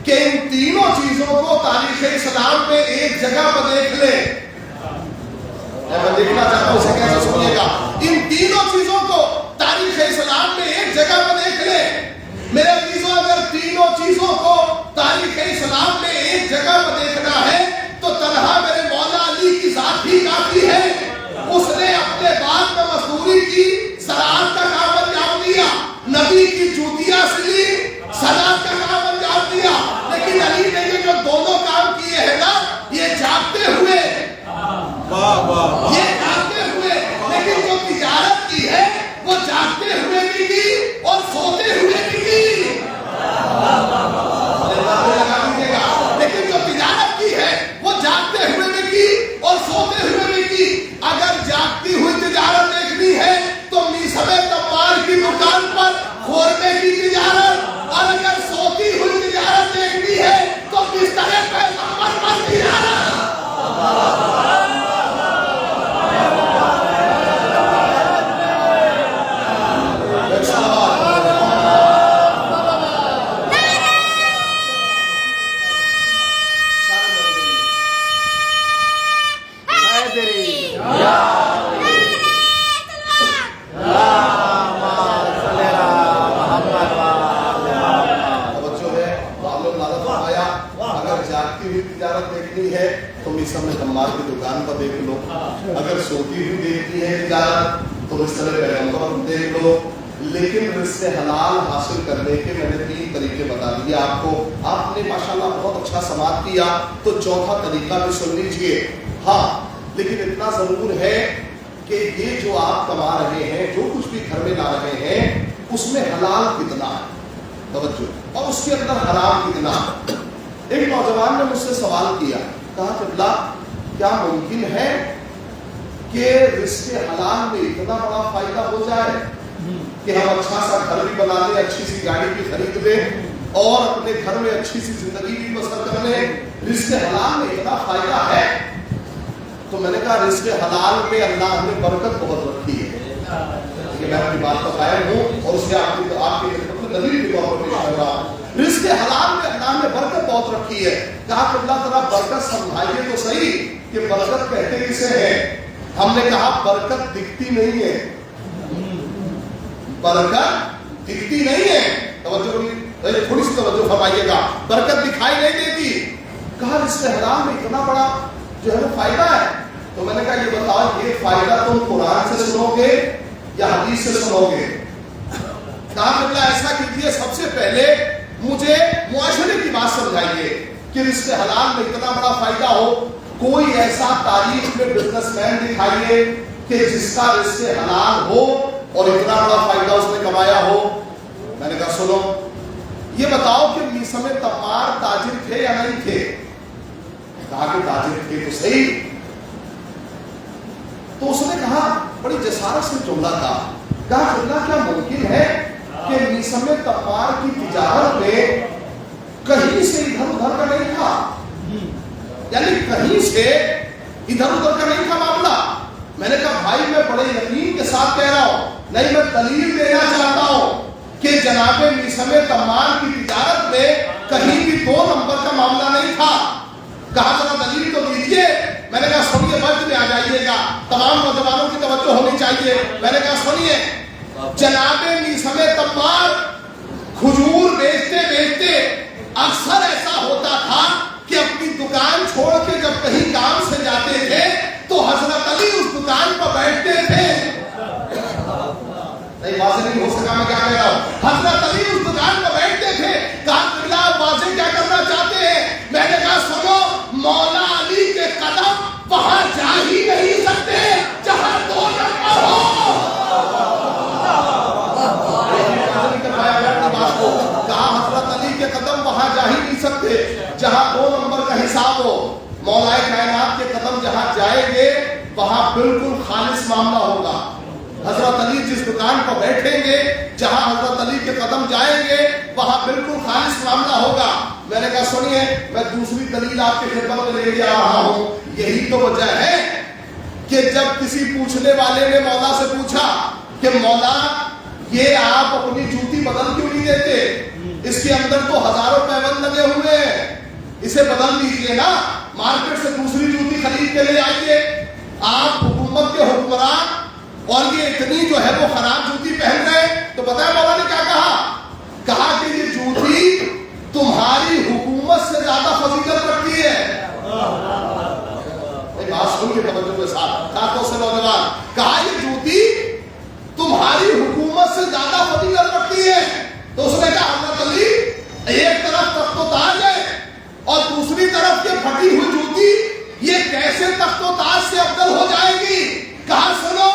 کہ ان تینوں چیزوں کو تاریخ اسلام میں ایک جگہ پر دیکھ لیں. میں دیکھنا چاہتا ہوں، اسے کیسے سنیے گا. ان تینوں چیزوں کو تاریخ اسلام میں ایک جگہ پر دیکھ لیں. میرے عزیزوں، اگر تینوں چیزوں کو تاریخ اسلام میں ایک جگہ پر دیکھنا ہے تو تنہا میرے مولا علی کی ذات ہی کافی ہے. اس نے اپنے بعد میں مزدوری کی، زراعت کا کام انجام دیا، نبی کی جوتیاں سلی، صنعت کا کام انجام دیا. لیکن علی نے یہ جو دونوں کام کیے ہیں نا، یہ جاگتے ہوئے، یہ جاگتے ہوئے. لیکن جو تجارت کی ہے وہ جاگتے ہوئے بھی کی اور سوتے ہوئے بھی کی. لیکن جو تجارت کی ہے وہ جاگتے ہوئے بھی کی اور سوتے ہوئے بھی کی. اگر جاگتی ہوئی تجارت دیکھنی ہے تو میسم تمار کی دکان پر خورمے کی تجارت، اور اگر سوتی ہوئی تجارت دیکھنی ہے تو بستر پیغمبر پر تجارت. کی دکان پر دیکھ لو، اگر سوتی ہوئی دیکھتی ہے تجارت تو اس طرح پیغمبر دیکھ لو. لیکن رزق حلال حاصل کرنے کے میں نے 3 طریقے بتا دیے آپ کو. آپ نے ماشاءاللہ بہت اچھا سماعت کیا تو چوتھا طریقہ بھی سن لیجئے. ہاں، لیکن اتنا ضرور ہے کہ یہ جو آپ کما رہے ہیں، جو کچھ بھی گھر میں لا رہے ہیں، اس میں حلال کتنا ہے، توجہ، اور اس کے اندر حرام کتنا ہے. ایک نوجوان نے مجھ سے سوال کیا، کہا کہ اللہ، کیا ممکن ہے کہ رزق حلال میں اتنا بڑا فائدہ ہو جائے کہ ہم اچھا سا گھر بھی بنا لیں، اچھی سی گاڑی بھی خرید لیں اور اپنے گھر میں اچھی سی زندگی بھی بسر کر لیں؟ رزق حلال میں اتنا فائدہ ہے؟ تو میں نے کہا رزق حلال میں اللہ نے برکت بہت رکھی ہے. میں اپنی بات پر قائم ہوں اور اس کے آپ کے دلیل کے طور پر پیش کر رہا ہوں. رزق حلال میں اللہ نے برکت بہت رکھی ہے. کہا کہ اللہ تعالیٰ برکت سمجھائیے تو صحیح کہ برکت کہتے کسے ہیں؟ ہم نے کہا برکت دکھتی نہیں ہے، برکت دکھتی نہیں ہے. توجہ، تھوڑی سی توجہ فرمائیے گا. برکت دکھائی نہیں دیتی. کہا رزق حلال میں اتنا بڑا جو ہے وہ فائدہ ہے. تو میں نے کہا یہ بتاؤ، یہ فائدہ تم قرآن سے سنو گے یا حدیث سے سنو گے؟ کہا قبلہ ایسا کیجیے، سب سے پہلے مجھے معاشرے کی بات سمجھائیے کہ رزق حلال میں اتنا بڑا فائدہ ہو. کوئی ایسا تاریخ میں بزنس مین دکھائیے کہ جس کا رزق حلال ہو اور اتنا بڑا فائدہ اس نے کمایا ہو. میں نے کہا سنو، یہ بتاؤ کہ میثم تمار تاجر تھے یا نہیں تھے؟ کہا کہ تاجر تھے. تو صحیح. تو اس نے کہا، بڑی جسارت سے جملہ کہا قبلہ کیا ممکن ہے کہ میثم تمار کی تجارت میں کہیں سے ادھر ادھر کا نہیں تھا؟ یعنی کہیں سے ادھر ادھر کا نہیں تھا معاملہ. میں نے کہا بھائی میں بڑے یقین کے ساتھ کہہ رہا ہوں، نہیں میں دلیل دینا چاہتا ہوں کہ جناب میثم تمار کی تجارت میں کہیں بھی 2 نمبر کا معاملہ نہیں تھا. کہا ذرا دلیل تو دیجیے. میں نے کہا سنیے، وقت میں آ جائیے گا، تمام نوجوانوں کی توجہ ہونی چاہیے. میں نے کہا سنیے، جناب میثم تمار کھجور بیچتے بیچتے اکثر ایسا ہوتا تھا کہ اپنی دکان چھوڑ کے جب کہیں کام سے جاتے تھے تو حضرت علی اس دکان پر بیٹھتے تھے. نہیں واضح نہیں ہو سکا میں کیا کہہ رہا ہوں. حضرت علی اس دکان پر بیٹھتے تھے. کہا قبلہ آپ واضح کیا کرنا چاہتے ہیں؟ میں نے کہا سنو، مولا علی کے قدم وہاں جا ہی نہیں سکتے جہاں 2 نمبر ہو. کہا حضرت علی کے قدم وہاں جا ہی نہیں سکتے جہاں 2 نمبر کا حساب ہو. مولا کائنات کے قدم جہاں جائیں گے وہاں بالکل خالص معاملہ ہوگا. حضرت علی جس دکان پر بیٹھیں گے، جہاں حضرت علی کے قدم جائیں گے وہاں بالکل خالص معاملہ ہوگا. میں نے کہا سنیے، میں دوسری دلیل آپ کے خدمت میں لے کے آ رہا ہوں. یہی تو وجہ ہے کہ جب کسی پوچھنے والے نے مولا سے پوچھا کہ مولا یہ آپ اپنی جوتی بدل کیوں نہیں دیتے؟ اس کے اندر تو ہزاروں پیبند لگے ہوئے ہیں، اسے بدل دیجیے نا، مارکیٹ سے دوسری جوتی خرید کے لے آئیے. آپ حکومت کے حکمران اور یہ اتنی جو ہے وہ خراب جوتی پہن رہے. تو پتہ ہے مولا نے کیا کہا کہ یہ جوتی تمہاری حکومت سے زیادہ فضیلت رکھتی ہے. بات سن کے توجہ کے ساتھ خاص طور سے نوجوان، کہا یہ جوتی تمہاری حکومت سے زیادہ فضیلت رکھتی ہے. تو اس نے کہا حضرت علی ایک طرف تخت و تاج ہے اور دوسری طرف یہ پھٹی ہوئی جوتی، یہ کیسے تخت و تاج سے افضل ہو جائے گی؟ کہا سنو،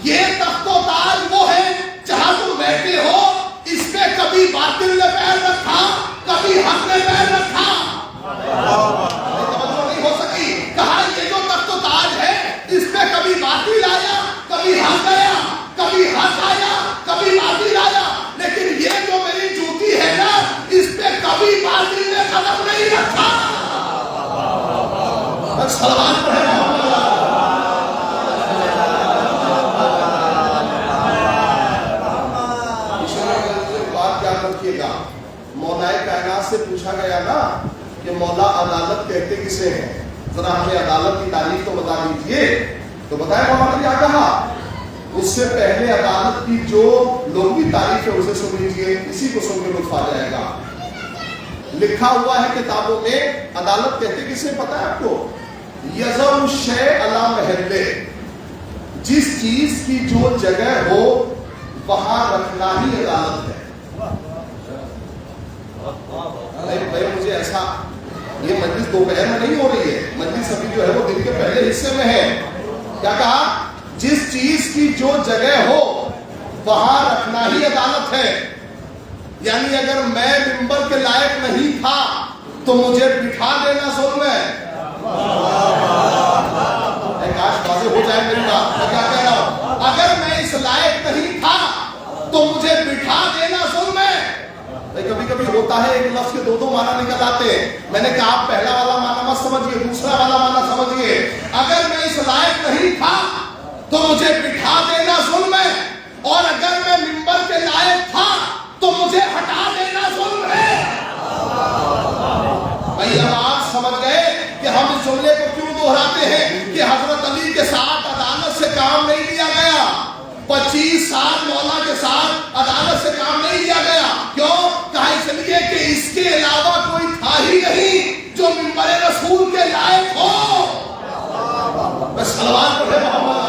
یہ تخت و تاج وہ ہے جہاں تم بیٹھے ہو، اس پہ کبھی باطل نے پیر رکھا، کبھی حق نے پیر رکھا. توجہ نہیں ہو سکی. کہا یہ جو تخت و تاج ہے اس پہ کبھی باطل آیا، کبھی حق آیا، کبھی حق آیا، کبھی باطل آیا، لیکن یہ جو میری جوتی ہے نا، اس پہ کبھی باطل نے قدم نہیں رکھا. سلمان پڑھے بات کیا رکھیے گا. مولا کائنات سے پوچھا گیا نا کہ مولا عدالت کہتے کسے ہیں؟ ذرا ہمیں عدالت کی تعریف تو بتا دیجیے. تو بتائیں مولا نے کیا کہا. اس سے پہلے عدالت کی جو لغوی تعریف ہے اسے سن لیجیے، اسی کو سن کے لطف آ جائے گا. لکھا ہوا ہے کتابوں میں عدالت کہتے کسے پتا ہے آپ کو؟ یضع الشیء علی محلہ، جس چیز کی جو جگہ ہو وہاں رکھنا ہی عدالت ہے. بھائی مجھے ایسا، یہ مجلس دوپہر میں نہیں ہو رہی ہے، مجلس ابھی جو ہے وہ دن کے پہلے حصے میں ہے. کیا کہا؟ جس چیز کی جو جگہ ہو وہاں رکھنا ہی عدالت ہے. یعنی اگر میں منبر کے لائق نہیں تھا تو مجھے بٹھا دینا ظلم ہے. کاش واضح ہو جائے میری بات. میں کیا کہہ رہا ہوں؟ اگر میں اس لائق نہیں تھا تو مجھے بٹھا دینا ظلم ہے. کبھی کبھی ہوتا ہے ایک لفظ کے 2 معنی نکل آتے ہیں. میں نے کہا آپ پہلا والا معنی مت سمجھیے، دوسرا والا معنی سمجھیے. اگر میں اس لائق نہیں تھا تو مجھے بٹھا دینا ظلم ہے، اور اگر میں منبر کے لائق تھا تو مجھے ہٹا دینا ظلم ہے. بھائی اب آپ سمجھ گئے کہ ہم اس جملے کو کیوں دہراتے ہیں کہ حضرت علی کے ساتھ عدالت سے کام نہیں لیا گیا. 25 سال مولا کے ساتھ عدالت سے کام نہیں لیا گیا. کیوں؟ کہا اس لیے کہ اس کے علاوہ کوئی تھا ہی نہیں جو منبر رسول کے لائق ہو. بس سلوات پڑھے محمد.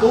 2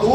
2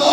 2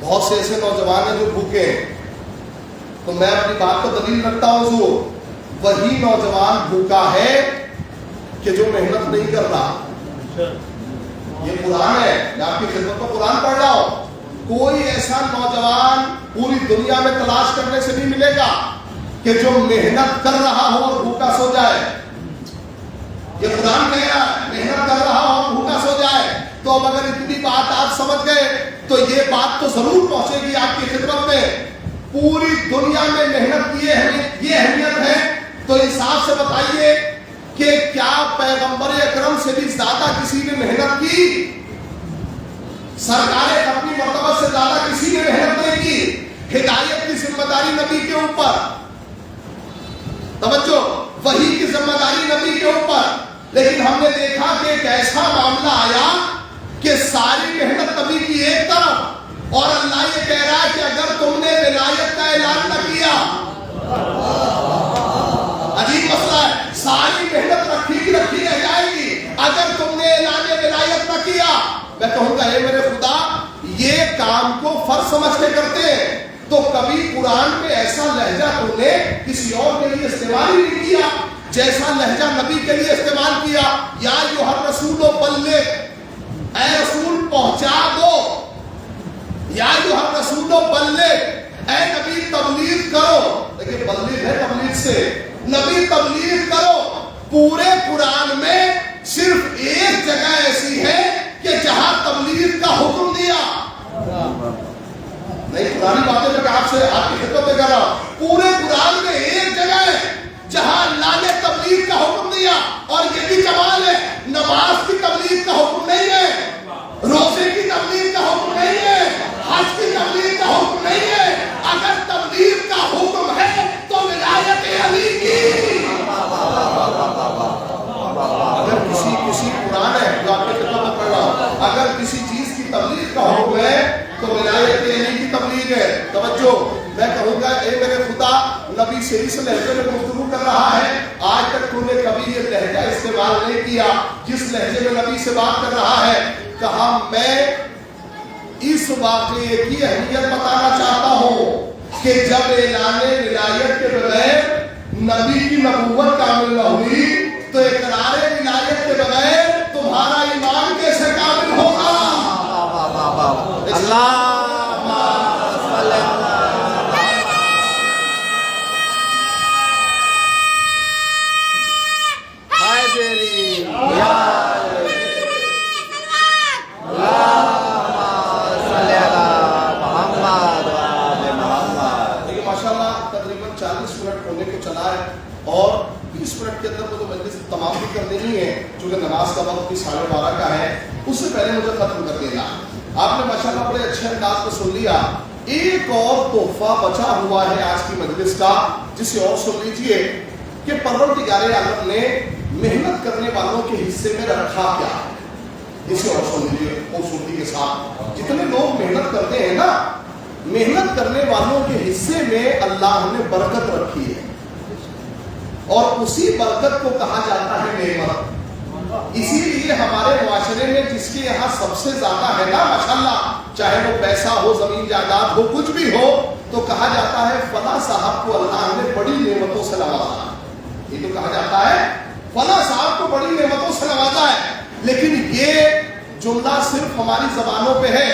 بہت سے ایسے نوجوان ہیں جو بھوکے ہیں، تو میں اپنی بات کو دلیل رکھتا ہوں حضور، وہی نوجوان بھوکا ہے کہ جو محنت نہیں کر رہا۔ یہ قرآن ہے، میں آپ کی خدمت میں قرآن پڑھ رہا ہوں۔ کوئی ایسا نوجوان پوری دنیا میں تلاش کرنے سے نہیں ملے گا کہ جو محنت کر رہا ہو اور بھوکا سو جائے۔ یہ قرآن کہہ رہا ہے محنت کر رہا ہو اور بھوکا سو جائے۔ تو اب اگر اتنی بات آپ سمجھ گئے تو یہ بات تو ضرور پہنچے گی آپ کی خدمت میں، پوری دنیا میں محنت کی یہ اہمیت ہے، تو انصاف سے بتائیے کہ کیا پیغمبر اکرم سے بھی زیادہ کسی نے محنت کی؟ سرکار اپنی مرتبہ سے زیادہ کسی نے محنت نہیں کی۔ ہدایت کی ذمہ داری نبی کے اوپر، توجہ، وحی کی ذمہ داری نبی کے اوپر، لیکن ہم نے دیکھا کہ ایک ایسا معاملہ آیا کہ ساری محنت نبی کی ایک طرف، اور اللہ یہ کہہ رہا ہے کہ اگر تم نے ولایت کا اعلان نہ کیا، عجیب مسئلہ ہے، ساری محنت رکھی رہ جائے گی، اگر تم نے اعلان ولایت نہ کیا، میں کہوں گا اے میرے خدا، یہ کام کو فرض سمجھ کے کرتے ہیں، تو کبھی قرآن میں ایسا لہجہ تم نے کسی اور کے لیے استعمال ہی نہیں کیا جیسا لہجہ نبی کے لیے استعمال کیا۔ یا ایھا الرسول بلغ، اے رسول پہنچا دو، یا ایھا الرسول بلغ، اے نبی تبلیغ کرو۔ دیکھیں بلغ ہے تبلیغ سے، نبی تبلیغ کرو۔ پورے قرآن میں صرف ایک جگہ ایسی ہے کہ جہاں تبلیغ کا حکم دیا، نہیں پرانی باتیں میں آپ سے آپ کی خدمت میں کر رہا ہوں، پورے قرآن میں ایک جگہ ہے جہاں اللہ نے تبلیغ کا حکم دیا، اور یہ بھی کمال ہے، نماز کی تبلیغ کا حکم نہیں ہے، روزے کی تبلیغ کا حکم نہیں ہے، حج کی تبلیغ کا حکم نہیں ہے، اگر تبلیغ کا حکم ہے تو ولایت علی کی۔ اگر کسی قرآن ہے جو آپ کی خدمت میں پڑھ رہا ہوں، اگر کسی چیز کی تبلیغ کا حکم ہے تو ولایت علی کی تبلیغ ہے۔ توجہ، میں کہوں گا اے میرے خدا، نبی سے اس لہجے میں گفتگو کر رہا ہے، آج تک تو نے کبھی یہ لہجہ استعمال نہیں کیا جس لہجے میں نبی سے بات کر رہا ہے۔ کہا میں اس واقعے کی اہمیت بتانا چاہتا ہوں کہ جب اعلان ولایت کے بغیر نبی کی نبوت کامل نہ ہوئی تو اقرار ولایت کے بغیر تمہارا ایمان کیسے کامل ہوگا؟ اور 20 منٹ کے اندر مجھے مجلس تمام بھی کر دینی ہے، چونکہ نماز کا وقت بھی 12:30 کا ہے، اس سے پہلے مجھے ختم کر دینا۔ آپ نے ماشاءاللہ بڑے اچھے انداز میں سن لیا۔ ایک اور تحفہ بچا ہوا ہے آج کی مجلس کا، جسے اور سن لیجئے کہ پروردگار عالم نے محنت کرنے والوں کے حصے میں رکھا کیا ہے، اسے اور سن لیجئے خوبصورتی کے ساتھ۔ جتنے لوگ محنت کرتے ہیں نا، محنت کرنے والوں کے حصے میں اللہ نے برکت رکھی ہے، اور اسی برکت کو کہا جاتا ہے نعمت۔ اسی لیے ہمارے معاشرے میں جس کے یہاں سب سے زیادہ ہے نا ماشاءاللہ، چاہے وہ پیسہ ہو، زمین جائیداد ہو، کچھ بھی ہو، تو کہا جاتا ہے فلاں صاحب کو اللہ نے بڑی نعمتوں سے نوازا۔ یہ تو کہا جاتا ہے فلاں صاحب کو بڑی نعمتوں سے نوازا ہے، لیکن یہ جملہ صرف ہماری زبانوں پہ ہے۔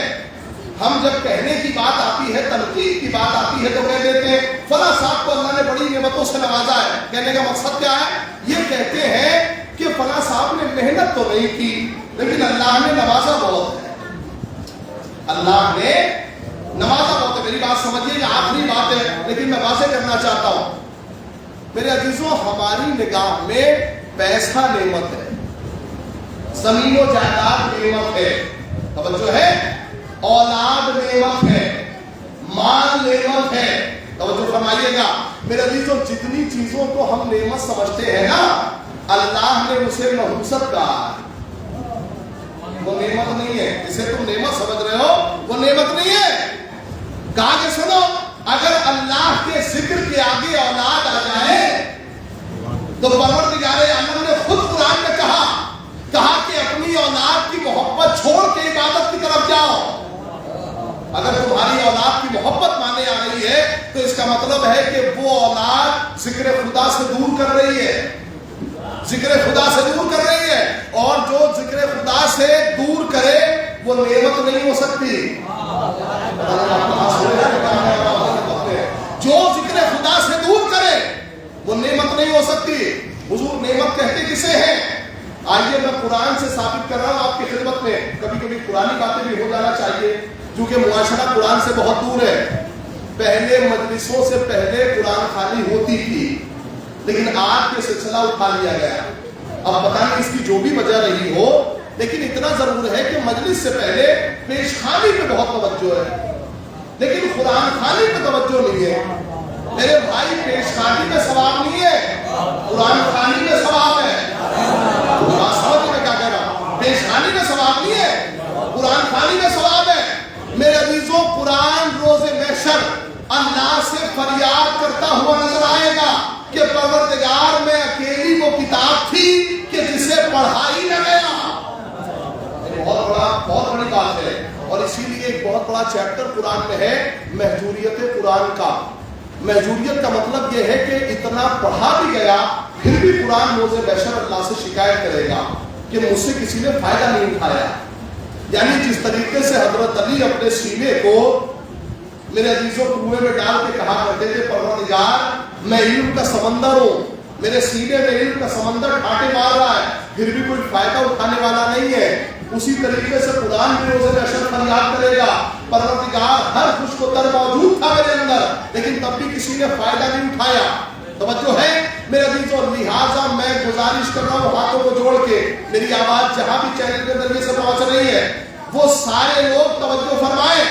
ہم جب کہنے کی بات آتی ہے، تنقید کی بات آتی ہے، تو کہہ دیتے ہیں فلاں صاحب کو اللہ نے بڑی نعمتوں سے نوازا ہے۔ کہنے کا مقصد کیا ہے؟ یہ کہتے ہیں کہ فلاں صاحب نے محنت تو نہیں کی، لیکن اللہ نے نوازا بہت ہے، اللہ نے نوازا بہت ہے۔ میری بات سمجھیے، یہ آخری بات ہے لیکن میں واضح کرنا چاہتا ہوں میرے عزیزوں، ہماری نگاہ میں پیسہ نعمت ہے، زمین و جائیداد نعمت ہے، توجہ ہے، اولاد نعمت ہے، مال نعمت ہے، توجہ فرمائیے گا میرے عزیزوں۔ جتنی چیزوں کو ہم نعمت سمجھتے ہیں نا، اللہ نے اسے نحوست کہا، وہ نعمت نہیں ہے۔ جسے تم نعمت سمجھ رہے ہو وہ نعمت نہیں ہے۔ کہا کہ سنو، اگر اللہ کے ذکر کے آگے اولاد آ جائے تو پروردگار عالم نے خود قرآن میں کہا کہ اپنی اولاد کی محبت چھوڑ کے عبادت کی طرف جاؤ۔ اگر تمہاری اولاد کی محبت مانے آ رہی ہے تو اس کا مطلب ہے کہ وہ اولاد ذکر خدا سے دور کر رہی ہے، ذکر خدا سے دور کر رہی ہے، اور جو ذکر خدا سے دور کرے وہ نعمت نہیں ہو سکتی۔ جو ذکر خدا سے دور کرے وہ نعمت نہیں ہو سکتی۔ حضور نعمت کہتے کسے ہیں؟ آئیے میں قرآن سے ثابت کر رہا ہوں آپ کی خدمت میں، کبھی کبھی قرآنی باتیں بھی ہو جانا چاہیے کیونکہ معاشرہ قرآن سے بہت دور ہے۔ پہلے مجلسوں سے پہلے قرآن خوانی ہوتی تھی، لیکن آج کے سلسلہ اٹھا لیا گیا۔ اب پتہ نہیں اس کی جو بھی وجہ رہی ہو، لیکن اتنا ضرور ہے کہ مجلس سے پہلے پیش خوانی پہ بہت توجہ ہے، لیکن قرآن خوانی پہ توجہ نہیں ہے۔ میرے بھائی پیش خوانی میں ثواب نہیں ہے، قرآن خوانی میں ثواب ہے۔ بات سمجھ میں کیا کہہ رہا ہوں؟ پیش خوانی میں ثواب نہیں ہے، قرآن خوانی میں ثواب ہے۔ میرے عزیزوں قرآن روز محشر اللہ سے فریاد کرتا ہوا نظر آئے گا کہ پروردگار میں اکیلی وہ کتاب تھی کہ جسے پڑھا ہی نہ گیا۔ بہت بڑی بات ہے، اور اسی لیے ایک بہت بڑا چیپٹر قرآن میں ہے محجوریت قرآن کا۔ محجوریت کا مطلب یہ ہے کہ اتنا پڑھا بھی گیا پھر بھی قرآن روز محشر اللہ سے شکایت کرے گا کہ مجھ سے کسی نے فائدہ نہیں اٹھایا۔ یعنی جس طریقے سے حضرت علی اپنے سینے کو میرے عزیزوں کنویں میں ڈال کے کہا کرتے تھے پروردگار میں علم کا سمندر ہوں، میرے سینے میں علم کا سمندر ڈھاٹے مار رہا ہے پھر بھی کوئی فائدہ اٹھانے والا نہیں ہے، اسی طریقے سے قرآن بھی روز محشر فریاد کرے گا پروردگار ہر خوش کو تر موجود تھا میرے اندر لیکن تب بھی کسی نے فائدہ نہیں اٹھایا۔ توجہ ہے میرے عزیزوں، لہٰذا میں گزارش کر رہا ہوں ہاتھوں کو جوڑ کے، میری آواز جہاں بھی چینل کے ذریعے سے پہنچ رہی ہے وہ سارے لوگ توجہ فرمائیں۔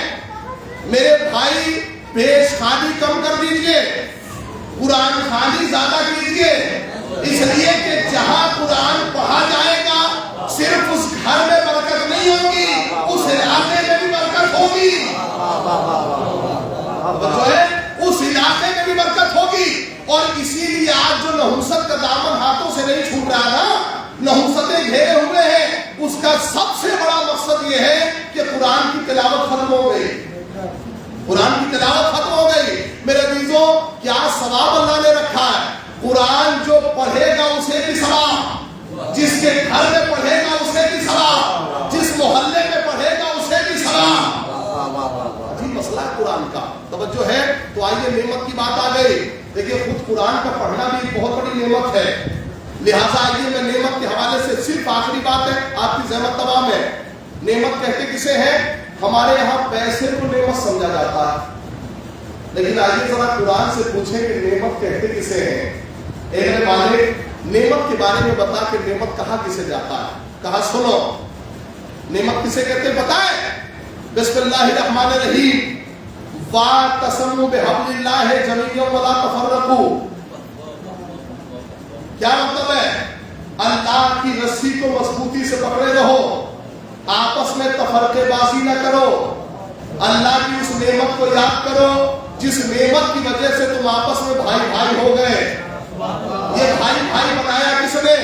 میرے بھائی پیش خوانی کم کر دیجئے، قرآن خوانی زیادہ کیجئے، اس لیے کہ جہاں قرآن پڑھا جائے گا صرف اس گھر میں برکت نہیں ہوگی، اس علاقے میں بھی برکت ہوگی، اس علاقے میں بھی برکت ہوگی۔ اور اسی لیے آج جو نحوست کا دامن ہاتھوں سے نہیں چھوٹ رہا نا، نحوستیں گھیرے ہوئے ہیں، اس کا سب سے بڑا مقصد یہ ہے کہ قرآن کی تلاوت ختم ہو گئی، قرآن کی تلاوت ختم ہو گئی۔ میرے عزیزوں کیا ثواب اللہ نے رکھا ہے؟ قرآن جو پڑھے گا اسے بھی ثواب، جس کے گھر میں پڑھے گا اسے بھی ثواب، جس محلے میں پڑھے گا اسے بھی ثواب۔ عجیب مسئلہ ہے قرآن کا، توجہ ہے۔ تو آئیے نعمت کی بات آ گئی، دیکھیے خود قرآن کا پڑھنا بھی ایک بہت بڑی نعمت ہے، لہٰذا آئیے میں نعمت کے حوالے سے صرف آخری بات ہے، آپ کی زحمت تمام ہے۔ نعمت کہتے کسے ہیں؟ ہمارے یہاں پیسے کو نعمت سمجھا جاتا ہے، لیکن آئیے ذرا قرآن سے پوچھیں کہ نعمت کہتے کسے ہیں؟ ایک مالک نعمت کے بارے میں بتا کہ نعمت کہاں کسے جاتا ہے، کہا سنو نعمت کسے کہتے ہیں بتائیں۔ بسم اللہ الرحمن الرحیم، وَاعْتَصِمُوا بِحَبْلِ اللَّهِ جَمِيعًا وَلَا تَفَرَّقُوا۔ کیا مطلب ہے؟ اللہ کی رسی کو مضبوطی سے پکڑے رہو، آپس میں تفرقے بازی نہ کرو، اللہ کی اس نعمت کو یاد کرو جس نعمت کی وجہ سے تم آپس میں بھائی بھائی ہو گئے۔ یہ بھائی بھائی بنایا کس نے؟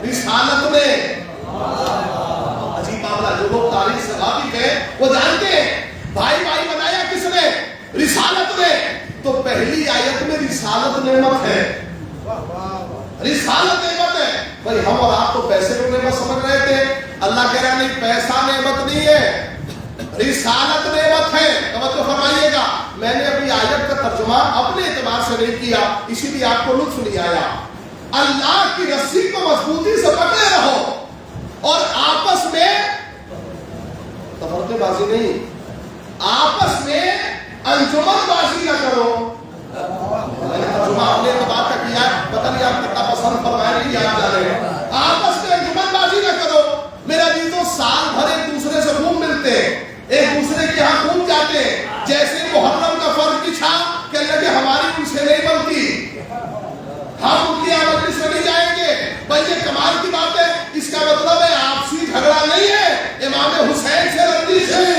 رسالت نے۔ عجیب معاملہ، جو لوگ تاریخ سے واقف ہیں وہ جانتے ہیں بھائی بھائی بنایا کس نے؟ رسالت نے۔ تو پہلی آیت میں رسالت نعمت ہے، رسالت نعمت ہے۔ بھائی ہم اور آپ تو پیسے کو نعمت سمجھ رہے تھے، اللہ کہہ رہا نہیں پیسہ نعمت نہیں ہے، رسالت نعمت ہے۔ توجہ فرمائیے گا، میں نے ابھی آیت کا ترجمہ اپنے اعتبار سے نہیں کیا اسی لیے آپ کو لطف نہیں آیا۔ اللہ کی رسی کو مضبوطی سے پکڑے رہو اور آپس میں تفرقے بازی نہیں، آپس میں انجمن بازی نہ کرو۔ میں نے ترجمہ اپنے اعتبار کا کیا، پتہ نہیں آپ کتنا پسند فرمائے نہیں آپ جانے ہیں۔ آپس میں انجمن بازی نہ کرو۔ میرا عزیزوں سال بھر ایک دوسرے سے خوب ملتے ہیں، ایک دوسرے کے یہاں خوب جاتے ہیں، جیسے محرم کا فرض بچھا کہ اللہ کہ ہماری ان سے نہیں بنتی، ہم ان کی مجلس میں نہیں جائیں گے۔ بھائی یہ کمال کی بات ہے، اس کا مطلب ہے آپسی جھگڑا نہیں ہے، امام حسین سے رنجش ہے،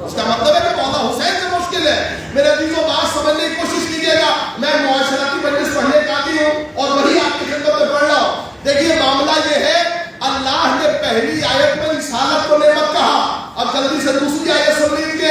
اس کا مطلب ہے کہ مولا حسین سے مشکل ہے۔ میرے عزیزوں بات سمجھنے کی کوشش کیجیے گا، میں معاشرتی مجلس پڑھنے کا عادی ہوں اور وہی آپ کی خدمت میں پڑھ رہا ہوں۔ دیکھیے معاملہ یہ ہے، اللہ نے پہلی آیت میں رسالت کو نعمت کہا، اب جلدی سے دوسری آیت سن لیجیے۔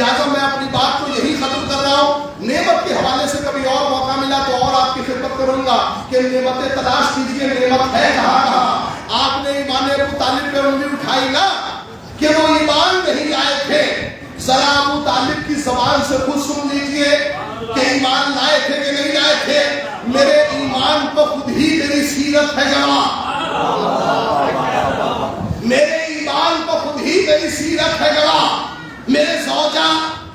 لہٰذا میں اپنی بات کو یہی ختم کر رہا ہوں. نعمت کے حوالے سے کبھی اور موقع ملا تو اور آپ کی خدمت کروں گا کہ نعمتیں تلاش کیجیے. نعمت ہے کہاں کہاں. آپ نے ایمان ابو طالب پہ انگلی اٹھائی نا کہ وہ ایمان نہیں لائے تھے. ذرا ابو طالب کی زبان سے خود سن لیجئے کہ ایمان لائے تھے کہ نہیں لائے تھے. میرے ایمان پر خود ہی میری سیرت ہے گواہ. میرے ایمان پر خود ہی میری سیرت ہے گواہ. میرے زوجہ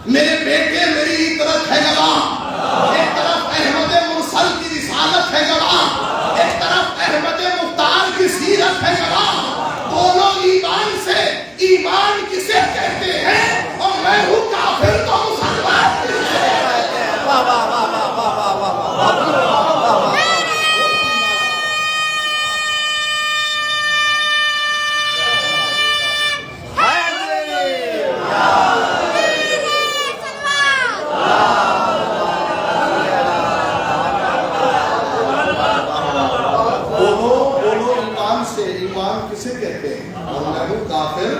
میرے بیٹے میری عطرت ہے گواہ. ایک طرف احمد مرسل کی رسالت ہے گواہ, ایک طرف احمد مختار کی سیرت ہے گواہ. دونوں ایمان سے. ایمان کسے کہتے ہیں اور میں ہوں کافر تو مسلمان. واہ واہ واہ واہ واہ واہ واہ واہ. ایمان کسے کہتے ہیں اور میں ہوں کافر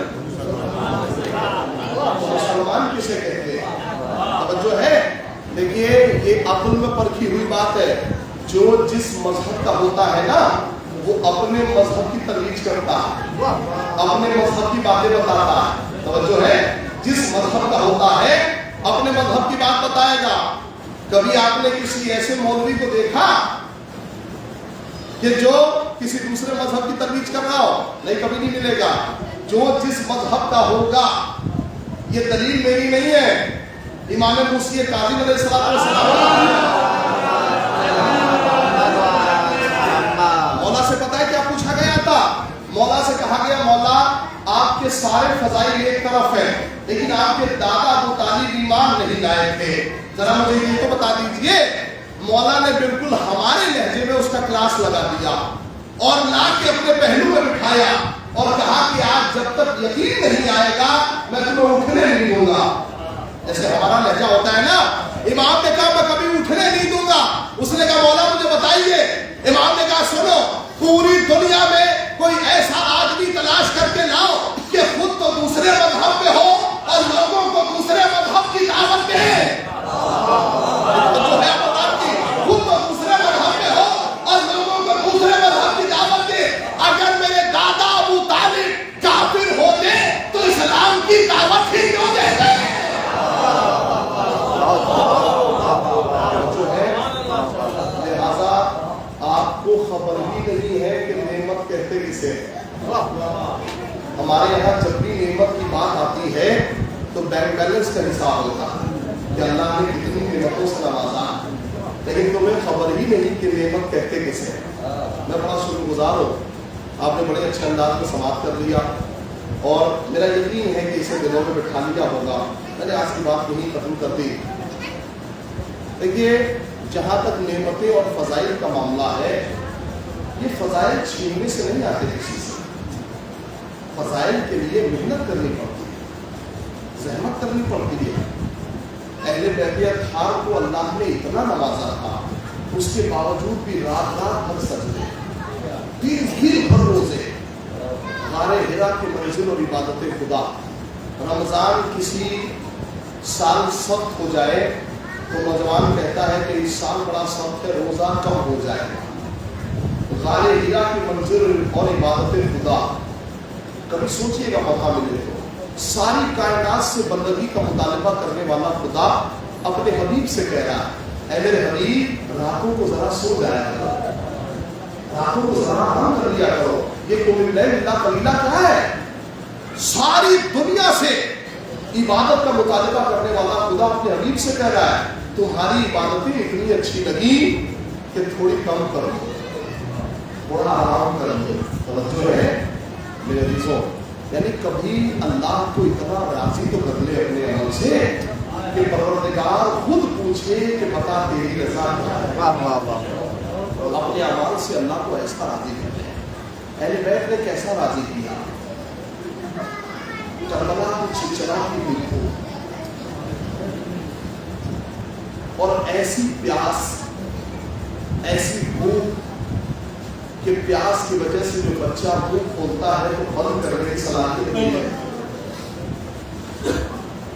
مسلمان کسے کہتے ہیں. توجہ ہے. دیکھیے یہ عقل میں پرکھی ہوئی بات ہے. جو جس مذہب کا ہوتا ہے نا وہ اپنے مذہب کی ترویج کرتا ہے, اپنے مذہب کی باتیں بتاتا ہے. توجہ ہے. جس مذہب کا ہوتا ہے اپنے مذہب کی بات بتائے گا. کبھی آپ نے کسی ایسے مولوی کو دیکھا کہ جو کسی دوسرے مذہب کی ترویج کر رہا ہو؟ نہیں, کبھی نہیں ملے گا. جو جس مذہب کا ہوگا. یہ دلیل میری نہیں ہے, امام موسی کاظم علیہ السلام. مولا سے پتہ ہے کیا پوچھا گیا تھا؟ مولا سے کہا گیا مولا آپ کے سارے فضائل ایک طرف ہیں لیکن آپ کے دادا ابو طالب ایمان نہیں لائے تھے, ذرا مجھے یہ تو بتا دیجئے. مولا نے بالکل ہمارے لہجے میں اس کا کلاس لگا دیا اور لا کے اپنے پہلو میں بٹھایا اور کہا کہ آج جب تک یقین نہیں آئے گا میں تمہیں اٹھنے نہیں دوں گا. جیسے ہمارا لہجہ ہوتا ہے نا, امام نے کہا میں کبھی اٹھنے نہیں دوں گا. اس نے کہا مولا مجھے بتائیے. امام نے کہا سنو, پوری دنیا میں کوئی ایسا آدمی تلاش کر کے لاؤ کہ خود تو دوسرے مذہب پہ ہو اور لوگوں کو دوسرے مذہب کی دعوت دے. جو ہے خود تو دوسرے مذہب پہ ہو اور لوگوں کو دوسرے مذہب کی دعوت دے. اگر میرے دادا ابو طالب کافر ہوتے تو اسلام کی دعوت ہی کیوں دیتے. جو ہے لہذا آپ کو خبر بھی نہیں ہے کہ نعمت کہتے کسے. ہمارے یہاں جب بھی نعمت کی بات آتی ہے تو بینک بیلنس کا حساب ہوتا ہے کہ اللہ نے کتنی نعمتوں سے نوازا, لیکن تمہیں خبر ہی نہیں کہ نعمت کہتے کسے. میں بڑا شکر گزار ہوں, آپ نے بڑے اچھے انداز میں سماعت کر لیا اور میرا یقین ہے کہ اسے دلوں میں بٹھا لیا ہوگا. میں نے آج کی بات یہیں ختم کر دی. دیکھیے جہاں تک نعمتیں اور فضائل کا معاملہ ہے, یہ فضائل چھیننے سے نہیں آتے کسی سے. فضائل کے لیے محنت کرنی پڑتی ہے, زحمت کرنی پڑتی ہے. اہل بیت اطہار کو اللہ نے اتنا نوازا تھا, اس کے باوجود بھی رات رات بھر سجدے, دن بھر روزے, غار حرا کی منزل اور عبادت خدا. رمضان کسی سال سخت ہو جائے تو نوجوان کہتا ہے کہ اس سال بڑا سخت ہے, روزہ کم ہو جائے. غار حرا کی منزل اور عبادت خدا, کبھی سوچئے گا موقع ملے تو ساری کائنات سے بندگی کا مطالبہ کرنے والا خدا اپنے حبیب سے کہہ رہا ہے, اے میرے حبیب راتوں کو ذرا سو جایا کرو, راتوں کو ذرا آرام کر لیا کرو. یہ قوم اللہ قلیلہ کیا ہے؟ ساری دنیا سے عبادت کا مطالبہ کرنے والا خدا اپنے حبیب سے کہہ رہا ہے تمہاری عبادتیں اتنی اچھی لگی کہ تھوڑی کم کر دو, تھوڑا آرام کر دو. توجہ ہے میرے عزیزوں, یعنی کبھی اللہ کو اتنا راضی تو کر لے اپنے عمل سے کہ پروردگار خود پوچھے کہ بتا تیری رضا کیا ہے. واہ واہ واہ. اپنے اعمال سے اللہ کو ایسا راضی کر لے. اہل بیت نے کیسا راضی کیا؟ کربلا کی چچرا کی ملکوں اور ایسی پیاس, ایسی بھوک کہ پیاس کی وجہ سے جو بچہ بھوک کھولتا ہے تو بند کرنے کی صلاحیت نہیں ہے.